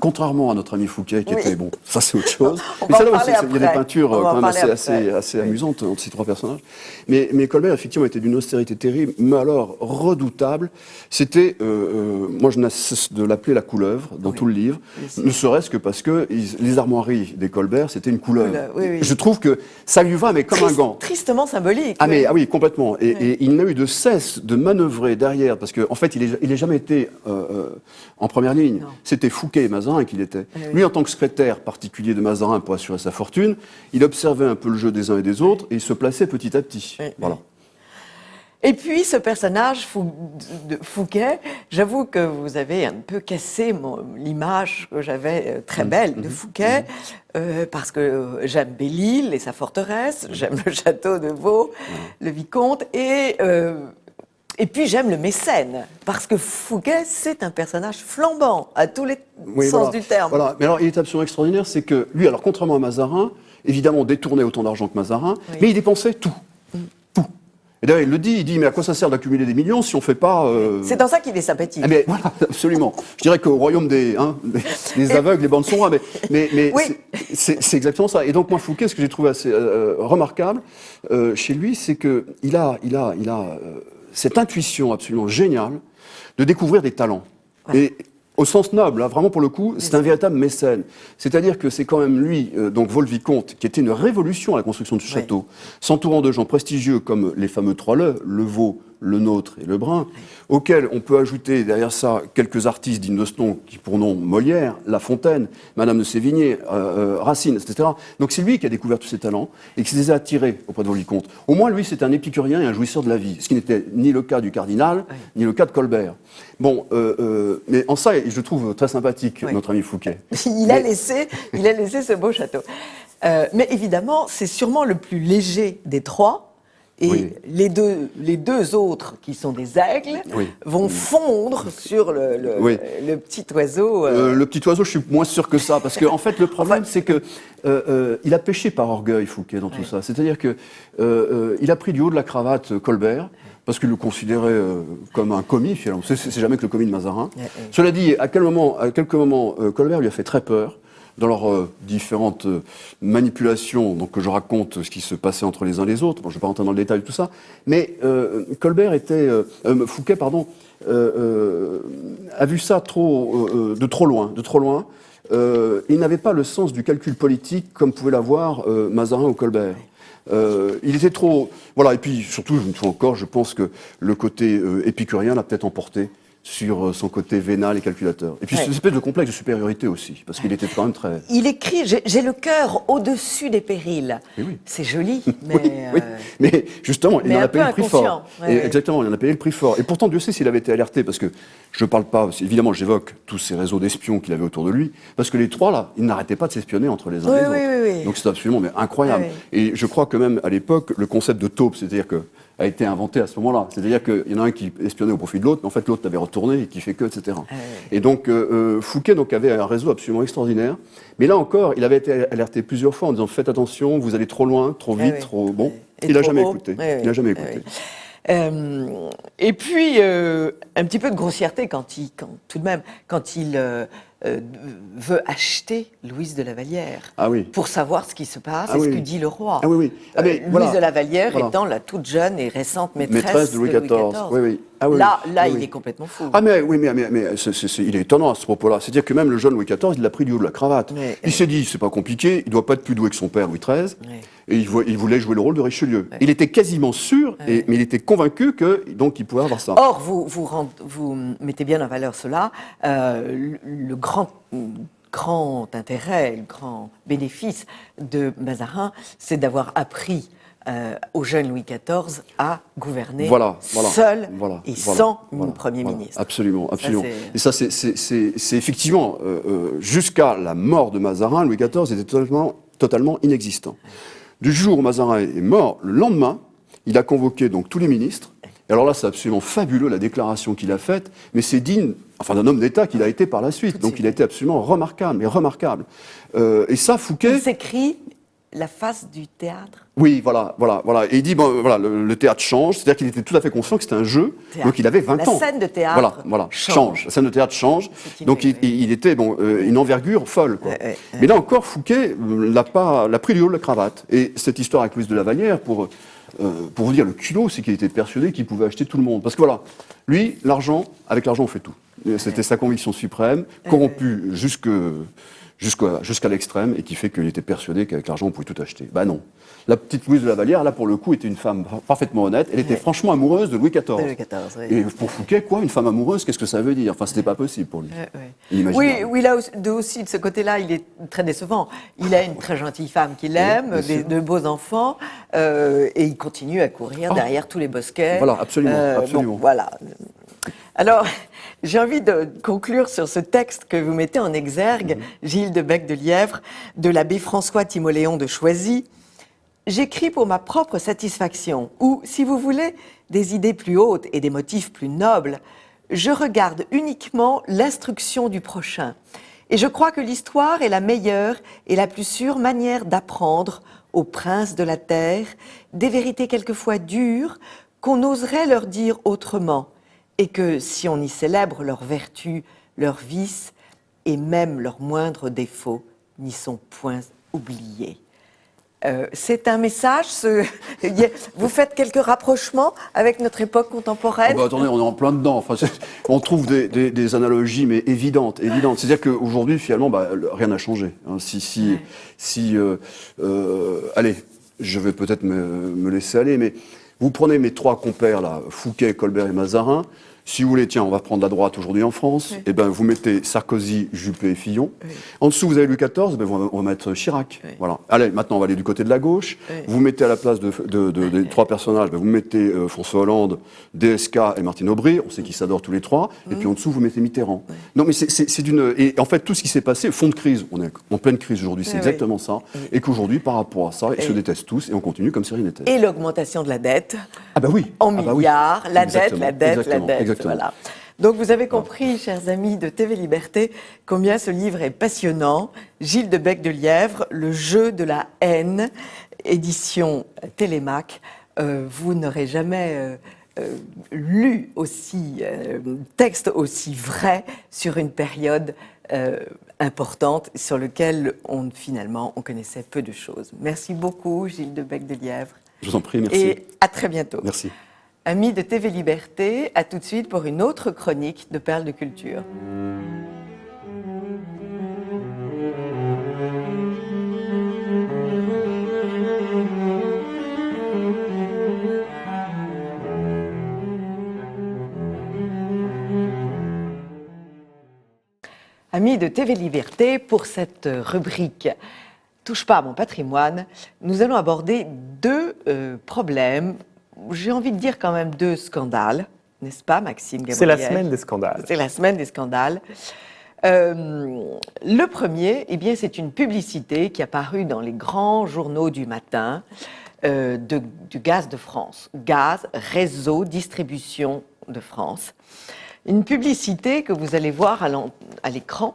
contrairement à notre ami Fouquet, qui était, bon, ça c'est autre chose. Mais ça, il y a des peintures quand même assez amusantes entre ces trois personnages. Mais Colbert, effectivement, était d'une austérité terrible, mais alors redoutable. C'était, moi je n'ai cesse de l'appeler la couleuvre dans tout le livre, ne serait-ce que parce que les armoiries des Colbert, c'était une couleuvre. Je trouve que ça lui va, mais comme un gant. Tristement symbolique. Ah oui, complètement. Et il n'a eu de cesse de manœuvrer derrière, parce qu'en fait, il n'a jamais été en première ligne. C'était Fouquet et Mazarin qu'il était. Lui, en tant que secrétaire particulier de Mazarin pour assurer sa fortune, il observait un peu le jeu des uns et des autres, et il se plaçait petit à petit. Voilà. Et puis, ce personnage de Fouquet, j'avoue que vous avez un peu cassé l'image que j'avais très belle de Fouquet, parce que j'aime Belle-Île et sa forteresse, j'aime le château de Vaux, le vicomte, et puis j'aime le mécène, parce que Fouquet, c'est un personnage flambant, à tous les sens du terme. Voilà. Mais alors, il est absolument extraordinaire, c'est que lui, alors contrairement à Mazarin, évidemment, détournait autant d'argent que Mazarin, mais il dépensait tout. Et d'ailleurs, il le dit, mais à quoi ça sert d'accumuler des millions si on ne fait pas... C'est en ça qu'il est sympathique. Mais voilà, absolument. Je dirais qu'au royaume des aveugles, les bandes sont rares, mais Oui. c'est exactement ça. Et donc, moi, Fouquet, ce que j'ai trouvé assez remarquable chez lui, c'est qu'il a cette intuition absolument géniale de découvrir des talents. Ouais. Et au sens noble, hein, vraiment pour le coup, c'est un véritable mécène. C'est-à-dire que c'est quand même lui, donc Vaux-le-Vicomte, qui était une révolution à la construction de ce château, s'entourant de gens prestigieux comme les fameux trois le Vaux, le Nôtre et le Brun, auxquels on peut ajouter derrière ça quelques artistes dignes de ce nom qui pour nom Molière, La Fontaine, Madame de Sévigné, Racine, etc. Donc c'est lui qui a découvert tous ces talents et qui les a attirés auprès de Vaux-le-Vicomte. Au moins lui c'était un épicurien et un jouisseur de la vie, ce qui n'était ni le cas du cardinal, ni le cas de Colbert. Bon, mais en ça je trouve très sympathique notre ami Fouquet. Il a laissé ce beau château. Mais évidemment c'est sûrement le plus léger des trois. Et les deux autres, qui sont des aigles, vont fondre sur le petit oiseau. Le petit oiseau, je suis moins sûr que ça, parce que en fait, le problème, c'est que il a péché par orgueil, Fouquet, dans tout ça. C'est-à-dire que il a pris du haut de la cravate Colbert, parce qu'il le considérait comme un commis, finalement. C'est jamais que le commis de Mazarin. Cela dit, à quelques moments, Colbert lui a fait très peur. Dans leurs différentes manipulations, donc que je raconte ce qui se passait entre les uns et les autres. Bon, je ne vais pas rentrer dans le détail de tout ça, mais Fouquet, a vu ça de trop loin. Il n'avait pas le sens du calcul politique comme pouvait l'avoir Mazarin ou Colbert. Il était trop... Voilà, et puis surtout, une fois encore, je pense que le côté épicurien l'a peut-être emporté sur son côté vénal et calculateur. Et puis cette espèce de complexe de supériorité aussi, parce qu'il était quand même très... Il écrit « J'ai le cœur au-dessus des périls ». C'est joli, mais... mais justement, il en a payé le prix fort. Exactement, il en a payé le prix fort. Et pourtant, Dieu sait s'il avait été alerté, parce que je ne parle pas... Évidemment, j'évoque tous ces réseaux d'espions qu'il avait autour de lui, parce que les trois, là, ils n'arrêtaient pas de s'espionner entre les uns et les autres. Donc c'est absolument incroyable. Et je crois que même à l'époque, le concept de taupe, c'est-à-dire que a été inventé à ce moment-là. C'est-à-dire qu'il y en a un qui espionnait au profit de l'autre, mais en fait l'autre l'avait retourné et qui fait que, etc. Et donc Fouquet avait un réseau absolument extraordinaire. Mais là encore, il avait été alerté plusieurs fois en disant faites attention, vous allez trop loin, trop vite, trop bon. Il n'a jamais écouté. Il n'a jamais écouté. Et puis un petit peu de grossièreté quand il veut acheter Louise de la Vallière pour savoir ce qui se passe et ce que dit le roi. Louise de la Vallière étant la toute jeune et récente maîtresse de Louis XIV. Là, il est complètement fou. Mais il est étonnant à ce propos-là. C'est-à-dire que même le jeune Louis XIV, il l'a pris du haut de la cravate. Il s'est dit, c'est pas compliqué, il doit pas être plus doué que son père Louis XIII, et il voulait jouer le rôle de Richelieu. Il était quasiment sûr, mais il était convaincu qu'il pouvait avoir ça. Or, vous mettez bien en valeur cela, le grand intérêt, le grand bénéfice de Mazarin, c'est d'avoir appris au jeune Louis XIV à gouverner seul et sans Premier ministre. Absolument. Et ça, c'est effectivement, jusqu'à la mort de Mazarin, Louis XIV était totalement inexistant. Du jour où Mazarin est mort, le lendemain, il a convoqué donc tous les ministres. Et alors là, c'est absolument fabuleux la déclaration qu'il a faite, mais c'est digne d'un homme d'État qu'il a été par la suite. Donc il a été absolument remarquable. Et ça, Fouquet... Il s'écrit la face du théâtre. Oui, voilà. Et il dit, le théâtre change, c'est-à-dire qu'il était tout à fait conscient que c'était un jeu, donc il avait 20 ans. La scène de théâtre change. La scène de théâtre change, donc il était une envergure folle. Mais là encore, Fouquet l'a pris du haut de la cravate. Et cette histoire avec Louise de la Vallière, pour vous dire le culot, c'est qu'il était persuadé qu'il pouvait acheter tout le monde. Parce que lui, avec l'argent, on fait tout. C'était sa conviction suprême, corrompu jusqu'à l'extrême et qui fait qu'il était persuadé qu'avec l'argent, on pouvait tout acheter. Ben non. La petite Louise de la Vallière, là, pour le coup, était une femme parfaitement honnête. Elle était franchement amoureuse de Louis XIV. Louis XIV, oui. Et pour Fouquet, quoi, une femme amoureuse, qu'est-ce que ça veut dire? Enfin, c'était pas possible pour lui. Oui, oui, là aussi, de ce côté-là, il est très décevant. Il a une très gentille femme qu'il aime, de beaux enfants, et il continue à courir derrière tous les bosquets. Voilà, absolument, absolument. Bon, voilà. Alors, j'ai envie de conclure sur ce texte que vous mettez en exergue, Gilles de Bec de Lièvre, de l'abbé François Timoléon de Choisy. J'écris pour ma propre satisfaction, ou, si vous voulez, des idées plus hautes et des motifs plus nobles. Je regarde uniquement l'instruction du prochain. Et je crois que l'histoire est la meilleure et la plus sûre manière d'apprendre aux princes de la terre des vérités quelquefois dures qu'on oserait leur dire autrement, et que si on y célèbre leurs vertus, leurs vices et même leurs moindres défauts n'y sont point oubliés. C'est un message, vous faites quelques rapprochements avec notre époque contemporaine? Attendez, on est en plein dedans. Enfin, on trouve des analogies, mais évidentes. C'est-à-dire qu'aujourd'hui, finalement, rien n'a changé. Hein. Allez, je vais peut-être me laisser aller, mais vous prenez mes trois compères, là, Fouquet, Colbert et Mazarin. Si vous voulez, tiens, on va prendre la droite aujourd'hui en France, et ben vous mettez Sarkozy, Juppé et Fillon. En dessous, vous avez Louis XIV, on va mettre Chirac. Voilà. Allez, maintenant, on va aller du côté de la gauche. Vous mettez à la place des trois personnages, vous mettez François Hollande, DSK et Martine Aubry. On sait qu'ils s'adorent tous les trois. Et puis en dessous, vous mettez Mitterrand. Non, mais c'est d'une... Et en fait, tout ce qui s'est passé, fond de crise, on est en pleine crise aujourd'hui, c'est exactement ça. Et qu'aujourd'hui, par rapport à ça, ils se détestent tous et on continue comme si rien n'était. Et l'augmentation de la dette. Ah bah oui. En milliards, la dette. Exactement. Voilà. Donc vous avez compris, chers amis de TV Liberté, combien ce livre est passionnant. Gilles de Bec de Lièvre, Le jeu de la haine, édition Télémac. Vous n'aurez jamais lu texte aussi vrai sur une période importante sur lequel finalement on connaissait peu de choses. Merci beaucoup, Gilles de Bec de Lièvre. Je vous en prie, merci. Et à très bientôt. Merci. Amis de TV Liberté, à tout de suite pour une autre chronique de Perles de Culture. Amis de TV Liberté, pour cette rubrique Touche pas à mon patrimoine, nous allons aborder deux problèmes. J'ai envie de dire quand même deux scandales, n'est-ce pas, Maxime Gabriel? C'est la semaine des scandales. C'est la semaine des scandales. Le premier, c'est une publicité qui est apparue dans les grands journaux du matin du Gaz de France. Gaz, réseau, distribution de France. Une publicité que vous allez voir à l'écran.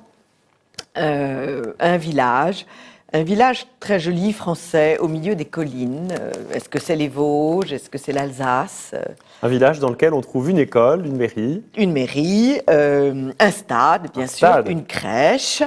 Un village très joli français au milieu des collines. Est-ce que c'est les Vosges? Est-ce que c'est l'Alsace? Un village dans lequel on trouve une école, une mairie. Une mairie, un stade, bien sûr, une crèche.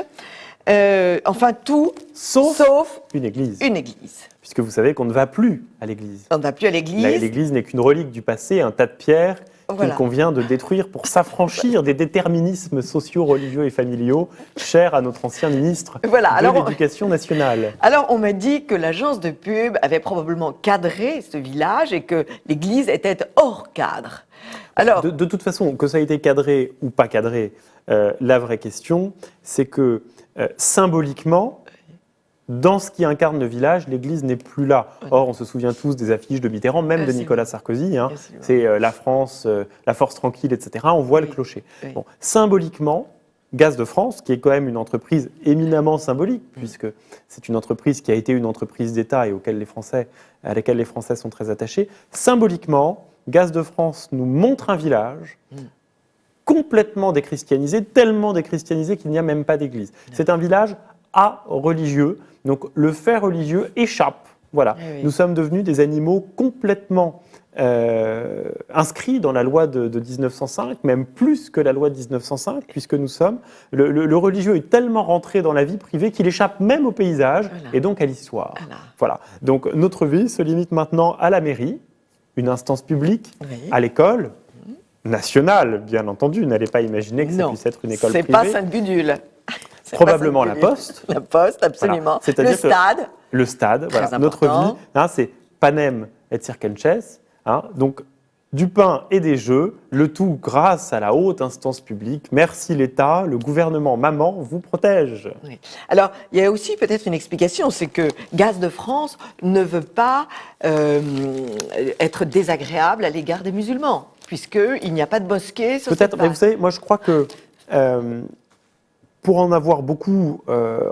Enfin, tout sauf une église. Une église. Puisque vous savez qu'on ne va plus à l'église. On ne va plus à l'église. L'église n'est qu'une relique du passé, un tas de pierres qu'il convient de détruire pour s'affranchir des déterminismes sociaux, religieux et familiaux chers à notre ancien ministre de l'Éducation nationale. Alors, on m'a dit que l'agence de pub avait probablement cadré ce village et que l'église était hors cadre. Alors, de toute façon, que ça ait été cadré ou pas cadré, la vraie question, c'est que symboliquement, dans ce qui incarne le village, l'église n'est plus là. Or, on se souvient tous des affiches de Mitterrand, même de Nicolas Sarkozy. Hein. C'est la France, la force tranquille, etc. On voit le clocher. Bon, symboliquement, Gaz de France, qui est quand même une entreprise éminemment symbolique, puisque c'est une entreprise qui a été une entreprise d'État et à laquelle les Français sont très attachés, symboliquement, Gaz de France nous montre un village complètement déchristianisé, tellement déchristianisé qu'il n'y a même pas d'église. C'est un village religieux, donc le fait religieux échappe. Voilà, nous sommes devenus des animaux complètement inscrits dans la loi de 1905, même plus que la loi de 1905, puisque nous sommes... Le religieux est tellement rentré dans la vie privée qu'il échappe même au paysage et donc à l'histoire. Voilà. Donc notre vie se limite maintenant à la mairie, une instance publique, à l'école, nationale, bien entendu. N'allez pas imaginer que ça puisse être une école privée. C'est pas Sainte-Gudule. C'est probablement pas la singulier. Poste. La Poste, absolument. Voilà. C'est-à-dire Le que stade. Le stade, Très voilà. Notre important. vie, hein, c'est panem et circenses, hein, donc du pain et des jeux, le tout grâce à la haute instance publique. Merci l'État, le gouvernement maman vous protège. Oui. Alors, il y a aussi peut-être une explication, c'est que Gaz de France ne veut pas être désagréable à l'égard des musulmans, puisqu'il n'y a pas de mosquée sur cette Peut-être, mais vous base. savez, moi je crois que pour en avoir beaucoup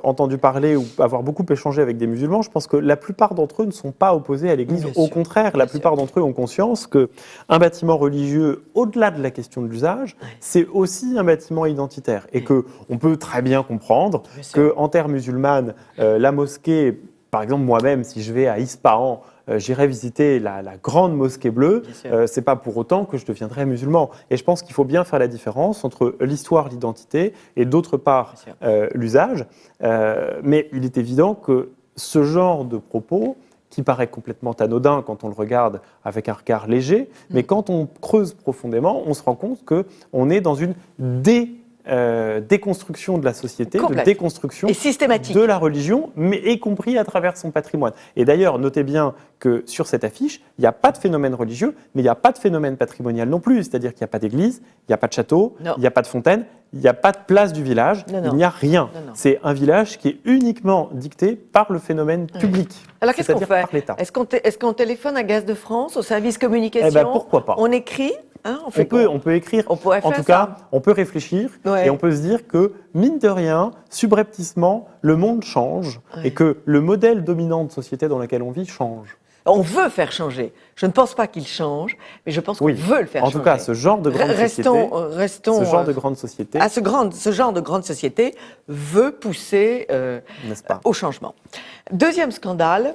entendu parler ou avoir beaucoup échangé avec des musulmans, je pense que la plupart d'entre eux ne sont pas opposés à l'Église. Bien Au sûr, contraire, bien la plupart sûr. d'entre eux ont conscience qu'un bâtiment religieux, au-delà de la question de l'usage, c'est aussi un bâtiment identitaire. Et qu'on peut très bien comprendre Bien sûr. qu'en terre musulmane, la mosquée, par exemple moi-même, si je vais à Ispahan, j'irai visiter la grande mosquée bleue, Bien sûr. c'est pas pour autant que je deviendrai musulman. Et je pense qu'il faut bien faire la différence entre l'histoire, l'identité et d'autre part Bien sûr. l'usage. Mais il est évident que ce genre de propos, qui paraît complètement anodin quand on le regarde avec un regard léger, mais quand on creuse profondément, on se rend compte qu'on est dans une déconstruction de la société, de Complète. déconstruction Et systématique. de la religion, mais y compris à travers son patrimoine. Et d'ailleurs, notez bien que sur cette affiche, il n'y a pas de phénomène religieux, mais il n'y a pas de phénomène patrimonial non plus. C'est-à-dire qu'il n'y a pas d'église, il n'y a pas de château, Non. il n'y a pas de fontaine, il n'y a pas de place du village, Non, non. il n'y a rien. Non, non. C'est un village qui est uniquement dicté par le phénomène public. Alors, qu'est-ce qu'on c'est-à-dire fait? par l'État. Est-ce qu'on téléphone à Gaz de France, au service communication? Eh ben, pourquoi pas? On écrit, hein, on fait On peut écrire, On pourrait en faire tout ça. cas, on peut réfléchir Ouais. et on peut se dire que, mine de rien, subrepticement, le monde change Ouais. et que le modèle dominant de société dans lequel on vit change. On veut faire changer. Je ne pense pas qu'il change, mais je pense qu'on Oui. veut le faire En changer. tout cas, ce genre de grande société, Restons ce genre de grande société, ce genre de grande société veut pousser n'est-ce pas? au changement. Deuxième scandale,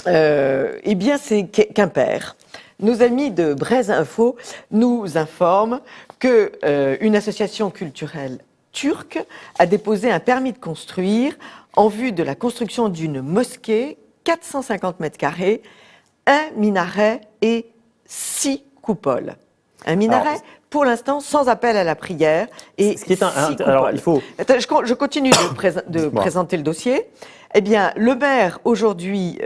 eh bien c'est Quimper. Nos amis de Braise Info nous informent que une association culturelle turque a déposé un permis de construire en vue de la construction d'une mosquée, 450 mètres carrés, un minaret et 6 coupoles. Un minaret, Alors, pour l'instant, sans appel à la prière. Et Ce qui est 6 coupoles. alors, il faut. Attends, je continue de Dites-moi. présenter le dossier. Eh bien, le maire, aujourd'hui,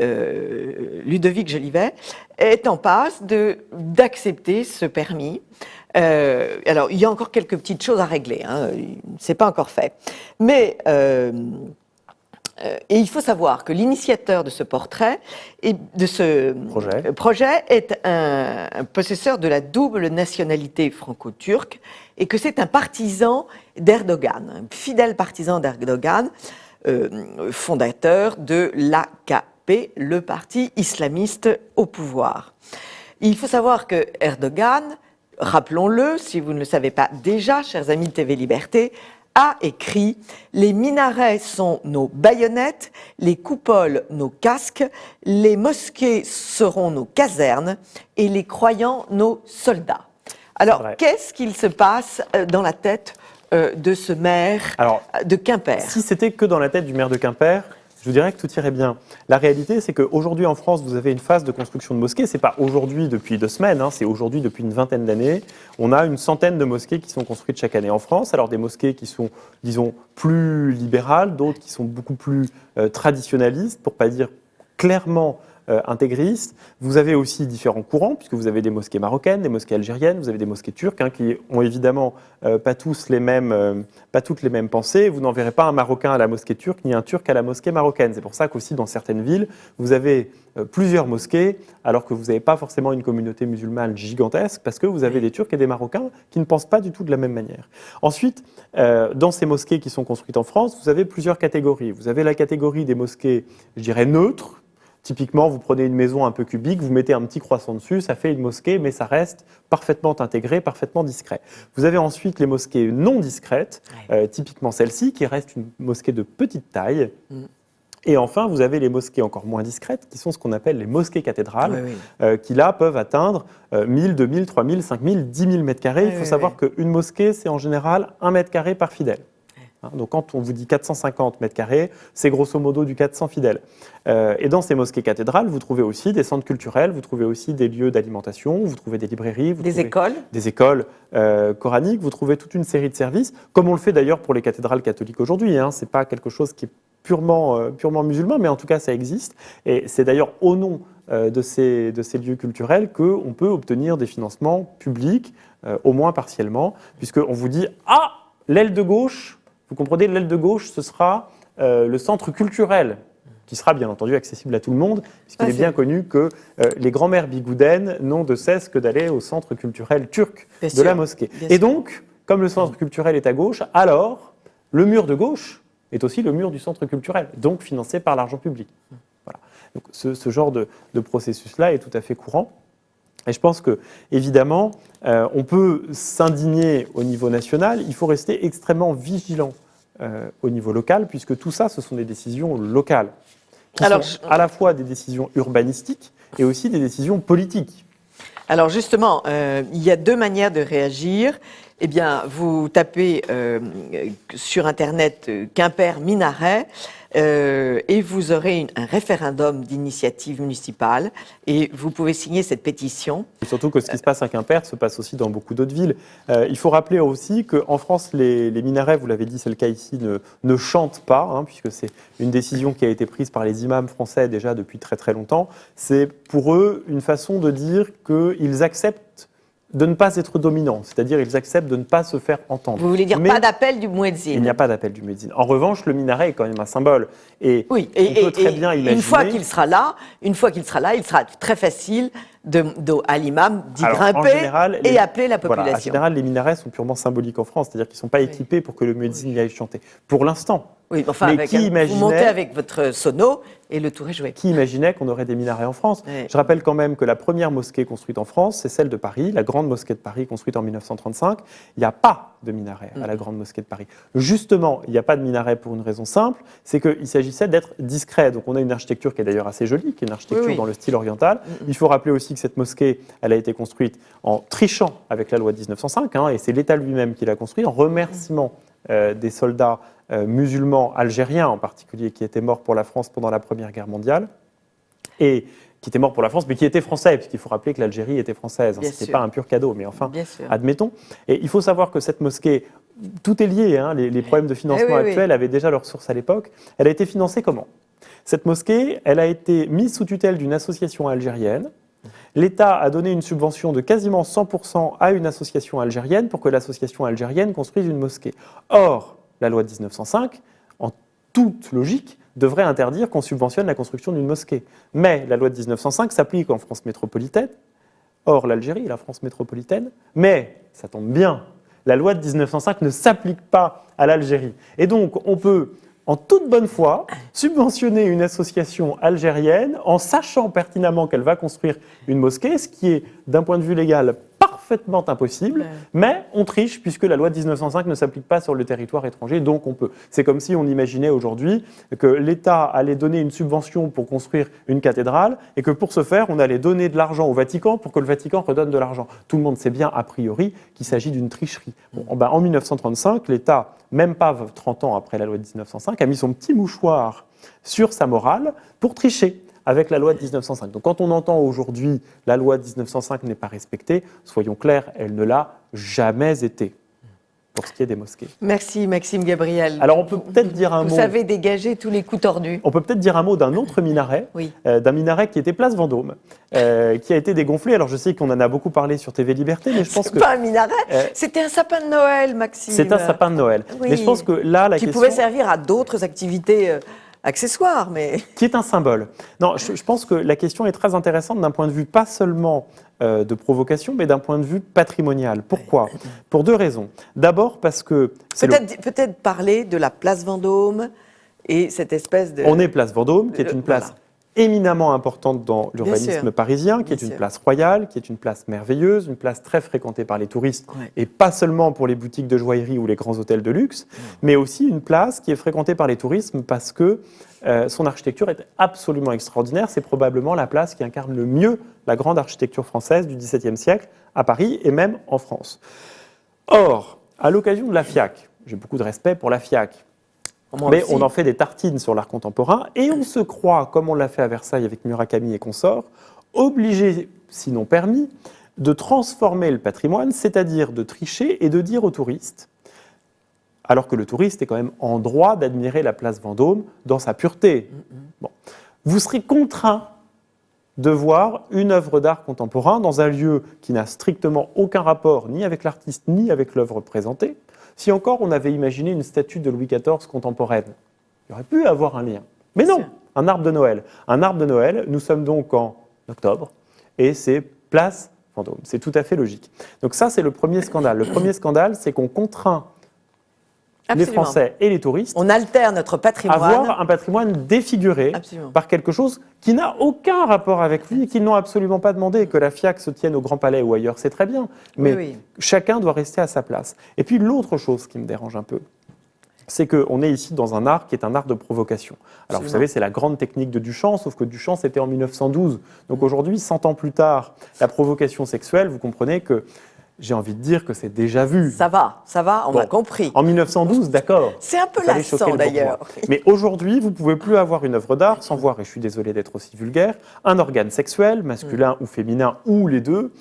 Ludovic Jolivet, est en passe d'accepter ce permis. Alors, il y a encore quelques petites choses à régler, hein, c'est pas encore fait. Mais et il faut savoir que l'initiateur de ce portrait et de ce projet est un possesseur de la double nationalité franco-turque et que c'est un partisan d'Erdogan, un fidèle partisan d'Erdogan, fondateur de l'AKP, le parti islamiste au pouvoir. Il faut savoir que Erdogan, rappelons-le, si vous ne le savez pas déjà, chers amis de TV Liberté, a écrit « Les minarets sont nos baïonnettes, les coupoles nos casques, les mosquées seront nos casernes et les croyants nos soldats ». Alors, qu'est-ce qu'il se passe dans la tête de ce maire de Quimper? Si c'était que dans la tête du maire de Quimper, je vous dirais que tout irait bien. La réalité, c'est qu'aujourd'hui en France, vous avez une phase de construction de mosquées. Ce n'est pas aujourd'hui depuis 2 semaines, hein, c'est aujourd'hui depuis une vingtaine d'années. On a une centaine de mosquées qui sont construites chaque année en France. Alors des mosquées qui sont, disons, plus libérales, d'autres qui sont beaucoup plus traditionnalistes, pour ne pas dire clairement intégristes. Vous avez aussi différents courants, puisque vous avez des mosquées marocaines, des mosquées algériennes, vous avez des mosquées turques, hein, qui ont évidemment pas toutes les mêmes pensées. Vous n'en verrez pas un Marocain à la mosquée turque, ni un Turc à la mosquée marocaine. C'est pour ça qu'aussi dans certaines villes, vous avez plusieurs mosquées, alors que vous n'avez pas forcément une communauté musulmane gigantesque, parce que vous avez des Turcs et des Marocains qui ne pensent pas du tout de la même manière. Ensuite, dans ces mosquées qui sont construites en France, vous avez plusieurs catégories. Vous avez la catégorie des mosquées, je dirais, neutres. Typiquement, vous prenez une maison un peu cubique, vous mettez un petit croissant dessus, ça fait une mosquée, mais ça reste parfaitement intégré, parfaitement discret. Vous avez ensuite les mosquées non discrètes, typiquement celle-ci, qui reste une mosquée de petite taille. Et enfin, vous avez les mosquées encore moins discrètes, qui sont ce qu'on appelle les mosquées cathédrales, qui là peuvent atteindre 1000, 2000, 3000, 5000, 10 000 mètres carrés. Il faut savoir qu'une mosquée, c'est en général 1 mètre carré par fidèle. Donc quand on vous dit 450 mètres carrés, c'est grosso modo du 400 fidèles. Et dans ces mosquées cathédrales, vous trouvez aussi des centres culturels, vous trouvez aussi des lieux d'alimentation, vous trouvez des librairies, Des écoles. des écoles coraniques, vous trouvez toute une série de services, comme on le fait d'ailleurs pour les cathédrales catholiques aujourd'hui. Ce n'est pas quelque chose qui est purement musulman, mais en tout cas ça existe. Et c'est d'ailleurs au nom de ces lieux culturels qu'on peut obtenir des financements publics, au moins partiellement, puisqu'on vous dit « Ah, l'aile de gauche !» Vous comprenez, l'aile de gauche, ce sera le centre culturel, qui sera bien entendu accessible à tout le monde, puisqu'il est bien connu que les grands-mères bigoudènes n'ont de cesse que d'aller au centre culturel turc de la mosquée. Et donc, comme le centre culturel est à gauche, alors le mur de gauche est aussi le mur du centre culturel, donc financé par l'argent public. Voilà. Donc ce genre de processus-là est tout à fait courant. Et je pense que, évidemment, on peut s'indigner au niveau national, il faut rester extrêmement vigilant au niveau local, puisque tout ça, ce sont des décisions locales, qui sont à la fois des décisions urbanistiques et aussi des décisions politiques. Alors justement, il y a deux manières de réagir. Eh bien, vous tapez sur Internet Quimper minaret et vous aurez un référendum d'initiative municipale et vous pouvez signer cette pétition. Et surtout que ce qui se passe à Quimper se passe aussi dans beaucoup d'autres villes. Il faut rappeler aussi qu'en France, les minarets, vous l'avez dit, c'est le cas ici, ne chantent pas, puisque c'est une décision qui a été prise par les imams français déjà depuis très très longtemps. C'est pour eux une façon de dire qu'ils acceptent de ne pas être dominants, c'est-à-dire ils acceptent de ne pas se faire entendre. Vous voulez dire pas d'appel du muezzin? Il n'y a pas d'appel du muezzin. En revanche, le minaret est quand même un symbole. Et oui, on peut très bien imaginer... Une fois qu'il sera là, il sera très facile à l'imam d'y grimper et appeler la population. Voilà, en général, les minarets sont purement symboliques en France, c'est-à-dire qu'ils ne sont pas équipés pour que le muezzin y aille chanter. Pour l'instant. Oui, enfin, vous montez avec votre sono et le tour est joué. Qui imaginait qu'on aurait des minarets en France? Oui. Je rappelle quand même que la première mosquée construite en France, c'est celle de Paris, la grande mosquée de Paris construite en 1935. Il n'y a pas de minaret à la grande mosquée de Paris. Justement, il n'y a pas de minaret pour une raison simple, c'est qu'il s'agissait d'être discret. Donc on a une architecture qui est d'ailleurs assez jolie, qui est une architecture dans le style oriental. Il faut rappeler aussi que cette mosquée, elle a été construite en trichant avec la loi de 1905, et c'est l'État lui-même qui l'a construite, en remerciement des soldats musulmans algériens en particulier qui étaient morts pour la France pendant la Première Guerre mondiale et qui étaient morts pour la France mais qui étaient français puisqu'il faut rappeler que l'Algérie était française, ce n'était pas un pur cadeau mais enfin admettons. Et il faut savoir que cette mosquée, tout est lié, les problèmes de financement actuels avaient déjà leur source à l'époque. Elle a été financée comment? Cette mosquée, elle a été mise sous tutelle d'une association algérienne. L'État a donné une subvention de quasiment 100% à une association algérienne pour que l'association algérienne construise une mosquée. Or, la loi de 1905, en toute logique, devrait interdire qu'on subventionne la construction d'une mosquée. Mais la loi de 1905 s'applique en France métropolitaine. Or, l'Algérie est la France métropolitaine. Mais, ça tombe bien, la loi de 1905 ne s'applique pas à l'Algérie. Et donc, on peut, en toute bonne foi, subventionner une association algérienne en sachant pertinemment qu'elle va construire une mosquée, ce qui est, d'un point de vue légal, parfaitement impossible, mais on triche puisque la loi de 1905 ne s'applique pas sur le territoire étranger, donc on peut. C'est comme si on imaginait aujourd'hui que l'État allait donner une subvention pour construire une cathédrale et que pour ce faire, on allait donner de l'argent au Vatican pour que le Vatican redonne de l'argent. Tout le monde sait bien, a priori, qu'il s'agit d'une tricherie. En 1935, l'État, même pas 30 ans après la loi de 1905, a mis son petit mouchoir sur sa morale pour tricher avec la loi de 1905. Donc quand on entend aujourd'hui la loi de 1905 n'est pas respectée, soyons clairs, elle ne l'a jamais été pour ce qui est des mosquées. Merci Maxime Gabriel. Alors on peut peut-être dire un mot... Vous savez dégager tous les coups tordus. On peut peut-être dire un mot d'un autre minaret, d'un minaret qui était place Vendôme, qui a été dégonflé. Alors je sais qu'on en a beaucoup parlé sur TV Liberté, mais je pense que... C'est pas un minaret, c'était un sapin de Noël, Maxime. C'est un sapin de Noël. Oui. Mais je pense que là, la question... Qui pouvait servir à d'autres activités... accessoire, mais... Qui est un symbole. Non, je pense que la question est très intéressante d'un point de vue pas seulement de provocation, mais d'un point de vue patrimonial. Pourquoi? Pour deux raisons. D'abord parce que... Peut-être parler de la place Vendôme et cette espèce de... On est place Vendôme, qui est une place éminemment importante dans l'urbanisme parisien, qui est une place royale, qui est une place merveilleuse, une place très fréquentée par les touristes, et pas seulement pour les boutiques de joaillerie ou les grands hôtels de luxe, mais aussi une place qui est fréquentée par les touristes parce que son architecture est absolument extraordinaire. C'est probablement la place qui incarne le mieux la grande architecture française du XVIIe siècle à Paris et même en France. Or, à l'occasion de la FIAC, j'ai beaucoup de respect pour la FIAC. Moi Mais aussi. on en fait des tartines sur l'art contemporain et on se croit, comme on l'a fait à Versailles avec Murakami et consorts, obligé, sinon permis, de transformer le patrimoine, c'est-à-dire de tricher et de dire aux touristes, alors que le touriste est quand même en droit d'admirer la place Vendôme dans sa pureté. Bon. Vous serez contraint de voir une œuvre d'art contemporain dans un lieu qui n'a strictement aucun rapport ni avec l'artiste ni avec l'œuvre présentée. Si encore on avait imaginé une statue de Louis XIV contemporaine, il aurait pu avoir un lien. Mais non, un arbre de Noël. Un arbre de Noël, nous sommes donc en octobre, et c'est place Vendôme. C'est tout à fait logique. Donc ça, c'est le premier scandale. Le premier scandale, c'est qu'on contraint les Absolument. Français et les touristes On altère notre à patrimoine. avoir un patrimoine défiguré Absolument. par quelque chose qui n'a aucun rapport avec lui et qu'ils n'ont absolument pas demandé. Que la FIAC se tienne au Grand Palais ou ailleurs, c'est très bien. Mais Oui, oui. chacun doit rester à sa place. Et puis l'autre chose qui me dérange un peu, c'est qu'on est ici dans un art qui est un art de provocation. Alors vous Absolument. savez, c'est la grande technique de Duchamp, sauf que Duchamp, c'était en 1912. Donc aujourd'hui, 100 ans plus tard, la provocation sexuelle, vous comprenez que j'ai envie de dire que c'est déjà vu. Ça va, on Bon. a compris. En 1912, d'accord. C'est un peu Il fallait choquer lassant le bourgeois. d'ailleurs. Mais aujourd'hui, vous ne pouvez plus avoir une œuvre d'art sans voir, et je suis désolé d'être aussi vulgaire, un organe sexuel, masculin ou féminin, ou les deux,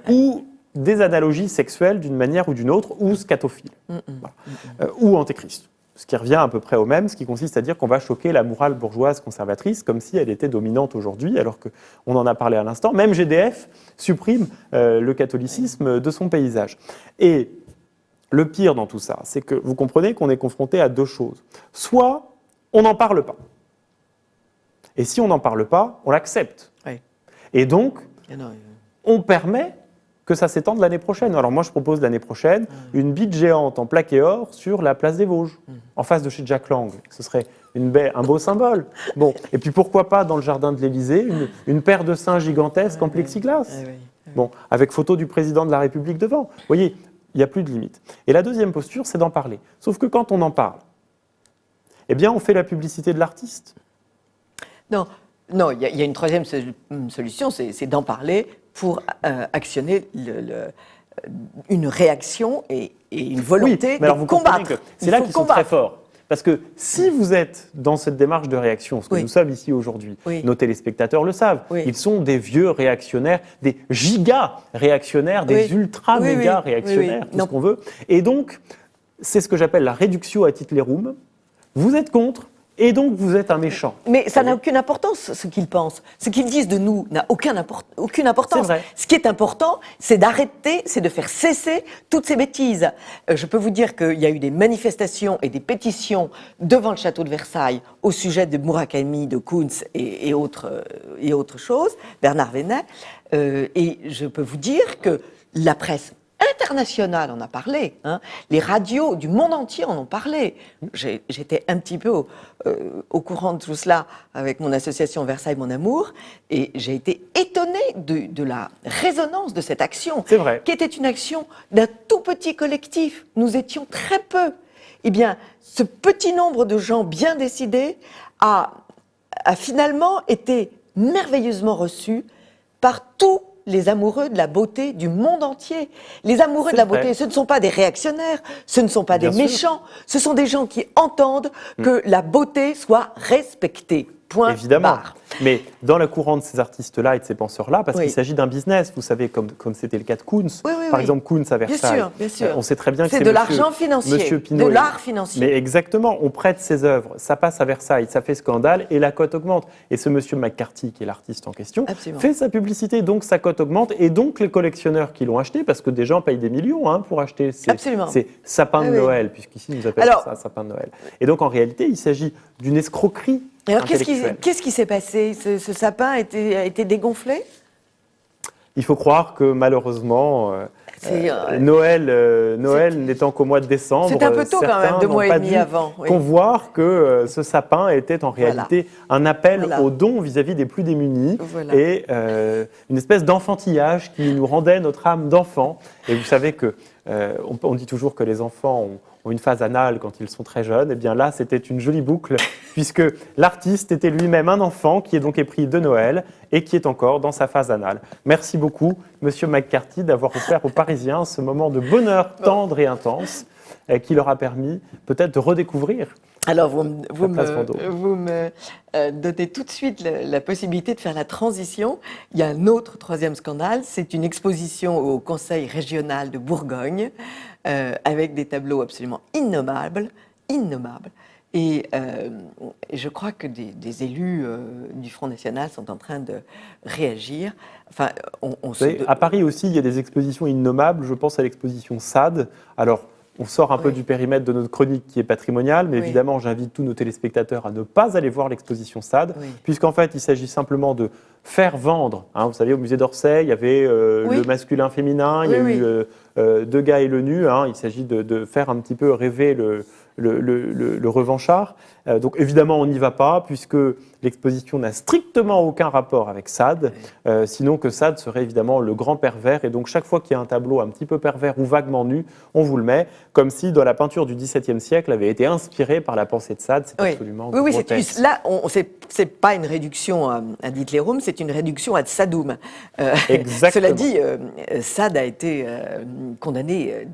ou des analogies sexuelles d'une manière ou d'une autre, ou scatophile, voilà. Ou antéchrist. Ce qui revient à peu près au même, ce qui consiste à dire qu'on va choquer la morale bourgeoise conservatrice comme si elle était dominante aujourd'hui, alors qu'on en a parlé à l'instant. Même GDF supprime le catholicisme de son paysage. Et le pire dans tout ça, c'est que vous comprenez qu'on est confronté à deux choses. Soit on n'en parle pas. Et si on n'en parle pas, on l'accepte. Oui. Et donc, Il y en a- on permet que ça s'étende l'année prochaine. Alors moi, je propose l'année prochaine une bite géante en plaqué or sur la place des Vosges, en face de chez Jack Lang. Ce serait un beau symbole. Bon, et puis pourquoi pas dans le jardin de l'Élysée, une paire de seins gigantesques en plexiglas. Oui, oui. Bon, avec photo du président de la République devant. Vous voyez, il n'y a plus de limite. Et la deuxième posture, c'est d'en parler. Sauf que quand on en parle, eh bien, on fait la publicité de l'artiste. Non, il y a une troisième solution, c'est d'en parler pour actionner une réaction et une volonté mais alors de vous comprenez combattre. que c'est Il là faut qu'ils sont combattre. très forts. Parce que si vous êtes dans cette démarche de réaction, ce que Oui. nous sommes ici aujourd'hui, Oui. nos téléspectateurs le savent, Oui. ils sont des vieux réactionnaires, des giga réactionnaires, des Oui. ultra Oui, méga oui. réactionnaires, Oui, oui. tout Non. ce qu'on veut. Et donc, c'est ce que j'appelle la réductio ad titlerum. Vous êtes contre, et donc vous êtes un méchant. Mais ça n'a aucune importance, ce qu'ils pensent. Ce qu'ils disent de nous n'a aucune importance. C'est vrai. Ce qui est important, c'est d'arrêter, c'est de faire cesser toutes ces bêtises. Je peux vous dire qu'il y a eu des manifestations et des pétitions devant le château de Versailles au sujet de Murakami, de Kuntz et autres choses, Bernard Venet. Et je peux vous dire que la presse internationale en a parlé, hein. Les radios du monde entier en ont parlé. J'étais un petit peu au courant de tout cela avec mon association Versailles Mon Amour, et j'ai été étonnée de la résonance de cette action, C'est vrai. qui était une action d'un tout petit collectif. Nous étions très peu. Eh bien, ce petit nombre de gens bien décidés a finalement été merveilleusement reçu par tous les amoureux de la beauté du monde entier. Les amoureux C'est de la vrai. beauté, ce ne sont pas des réactionnaires, ce ne sont pas Bien des sûr. méchants, ce sont des gens qui entendent que la beauté soit respectée. Point Évidemment. barre. Mais dans la courant de ces artistes-là et de ces penseurs-là, parce Oui. qu'il s'agit d'un business, vous savez, comme c'était le cas de Kuntz. Oui, oui, Par oui. exemple, Kuntz à Bien Versailles. sûr, bien sûr. On sait très bien que C'est c'est de monsieur- l'argent financier, Monsieur Pinault. de l'art financier. Mais exactement, on prête ses œuvres, ça passe à Versailles, ça fait scandale et la cote augmente. Et ce monsieur McCarthy, qui est l'artiste en question, Absolument. fait sa publicité, donc sa cote augmente et donc les collectionneurs qui l'ont acheté, parce que des gens payent des millions pour acheter Absolument. ces sapins de Oui, oui. Noël, puisqu'ici nous appellent Alors- ça sapin de Noël. Et donc en réalité, il s'agit d'une escroquerie. Alors, intellectuelle. qu'est-ce qui s'est passé? Ce sapin a été dégonflé? Il faut croire que malheureusement, C'est, Noël n'étant qu'au mois de décembre, C'est un peu tôt quand même, certains 2 n'ont mois et pas demi dû avant, oui. convoir que ce sapin était en réalité un appel Voilà. au don vis-à-vis des plus démunis Voilà. et une espèce d'enfantillage qui nous rendait notre âme d'enfant. Et vous savez que on dit toujours que les enfants ont une phase anale quand ils sont très jeunes. Et bien là, c'était une jolie boucle, puisque l'artiste était lui-même un enfant qui est donc épris de Noël et qui est encore dans sa phase anale. Merci beaucoup, Monsieur McCarthy, d'avoir offert aux Parisiens ce moment de bonheur tendre et intense. qui leur a permis peut-être de redécouvrir. Alors, vous Place Vendôme. me donnez tout de suite la possibilité de faire la transition. Il y a un autre troisième scandale, c'est une exposition au Conseil régional de Bourgogne, avec des tableaux absolument innommables. Et je crois que des élus du Front National sont en train de réagir. Enfin, Vous savez, à Paris aussi, il y a des expositions innommables. Je pense à l'exposition SAD. Alors, on sort un peu du périmètre de notre chronique qui est patrimoniale, mais évidemment, j'invite tous nos téléspectateurs à ne pas aller voir l'exposition SAD, puisqu'en fait, il s'agit simplement de faire vendre. Vous savez, au musée d'Orsay, il y avait le masculin-féminin, il y a eu Deux gars et le nu. Il s'agit de faire un petit peu rêver le revanchard. Donc évidemment, on n'y va pas, puisque l'exposition n'a strictement aucun rapport avec Sade, sinon que Sade serait évidemment le grand pervers. Et donc chaque fois qu'il y a un tableau un petit peu pervers ou vaguement nu, on vous le met, comme si dans la peinture du XVIIe siècle avait été inspiré par la pensée de Sade. C'est absolument grotesque. Là, c'est pas une réduction à Hitlerum, c'est une réduction à Sadoum. Exactement. Cela dit, Sade a été condamné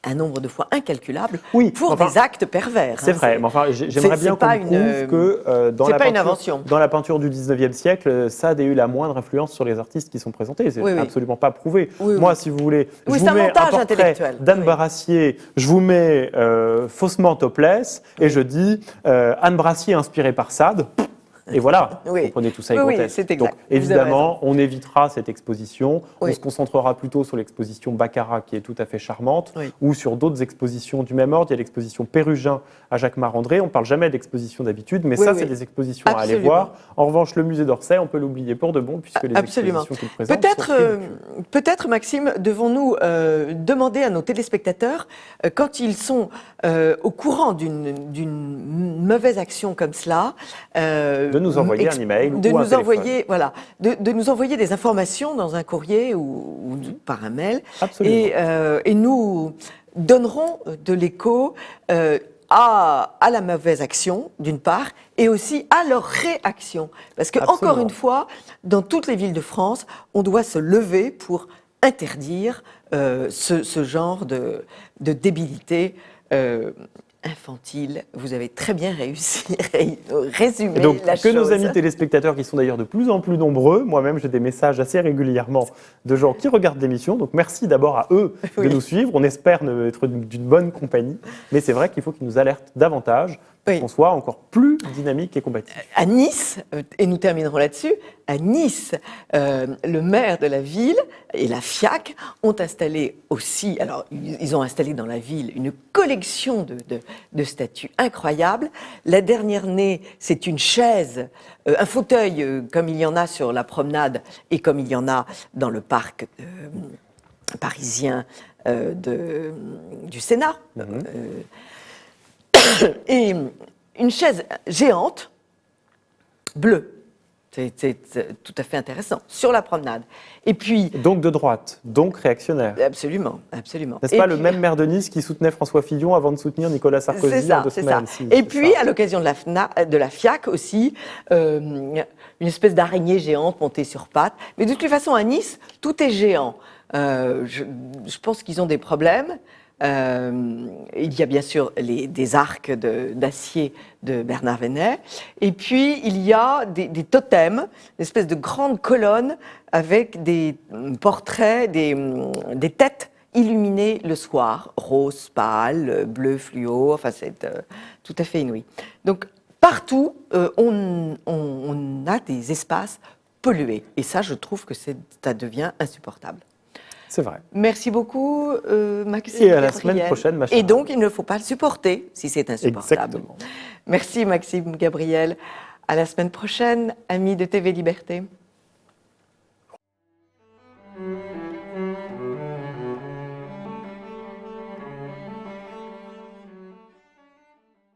un nombre de fois incalculable pour des actes pervers. C'est vrai, mais enfin, j'aimerais bien qu'on prouve que dans la peinture du 19e siècle, Sade a eu la moindre influence sur les artistes qui sont présentés. C'est absolument pas prouvé. Moi, si vous voulez, je vous mets un portrait d'Anne Brassier, je vous mets faussement topless, et je dis Anne Brassier inspirée par Sade. Et voilà, vous comprenez, tout ça est grotesque. C'est exact. Donc, évidemment, on évitera cette exposition. On se concentrera plutôt sur l'exposition Baccarat, qui est tout à fait charmante, ou sur d'autres expositions du même ordre. Il y a l'exposition Pérugin à Jacquemart-André. On ne parle jamais d'exposition d'habitude, mais c'est des expositions à aller voir. En revanche, le musée d'Orsay, on peut l'oublier pour de bon, puisque les expositions qu'il présente Peut-être, Maxime, devons-nous demander à nos téléspectateurs, quand ils sont au courant d'une mauvaise action comme cela, de nous envoyer un email ou un téléphone. De nous envoyer des informations dans un courrier ou par un mail. Absolument. Et nous donnerons de l'écho à la mauvaise action, d'une part, et aussi à leur réaction. Parce que, encore une fois, dans toutes les villes de France, on doit se lever pour interdire ce genre de débilité infantile. Vous avez très bien réussi à résumer la chose. Que nos amis téléspectateurs, qui sont d'ailleurs de plus en plus nombreux, moi-même j'ai des messages assez régulièrement de gens qui regardent l'émission, donc merci d'abord à eux de nous suivre. On espère être d'une bonne compagnie, mais c'est vrai qu'il faut qu'ils nous alertent davantage pour qu'on soit encore plus dynamique et combatif. À Nice, et nous terminerons là-dessus, à Nice, le maire de la ville et la FIAC ont installé aussi, alors ils ont installé dans la ville une collection de statues incroyables. La dernière née, c'est une chaise, un fauteuil comme il y en a sur la promenade et comme il y en a dans le parc parisien du Sénat. Et une chaise géante, bleue. C'est tout à fait intéressant, sur la promenade. Et puis, donc de droite, donc réactionnaire. Absolument. N'est-ce pas le même maire de Nice qui soutenait François Fillon avant de soutenir Nicolas Sarkozy en 2 semaines? Et puis, à l'occasion de la FIAC aussi, une espèce d'araignée géante montée sur pattes. Mais de toute façon, à Nice, tout est géant. Je pense qu'ils ont des problèmes. Il y a bien sûr des arcs d'acier de Bernard Venet, et puis il y a des totems, une espèce de grandes colonnes avec des portraits, des têtes illuminées le soir, rose pâle, bleu fluo, enfin c'est tout à fait inouï. Donc partout, on a des espaces pollués, et ça je trouve que ça devient insupportable. C'est vrai. Merci beaucoup, Maxime. Et à la semaine prochaine, ma chère. Et donc, il ne faut pas le supporter si c'est insupportable. Exactement. Merci, Maxime Gabriel. À la semaine prochaine, amis de TV Liberté.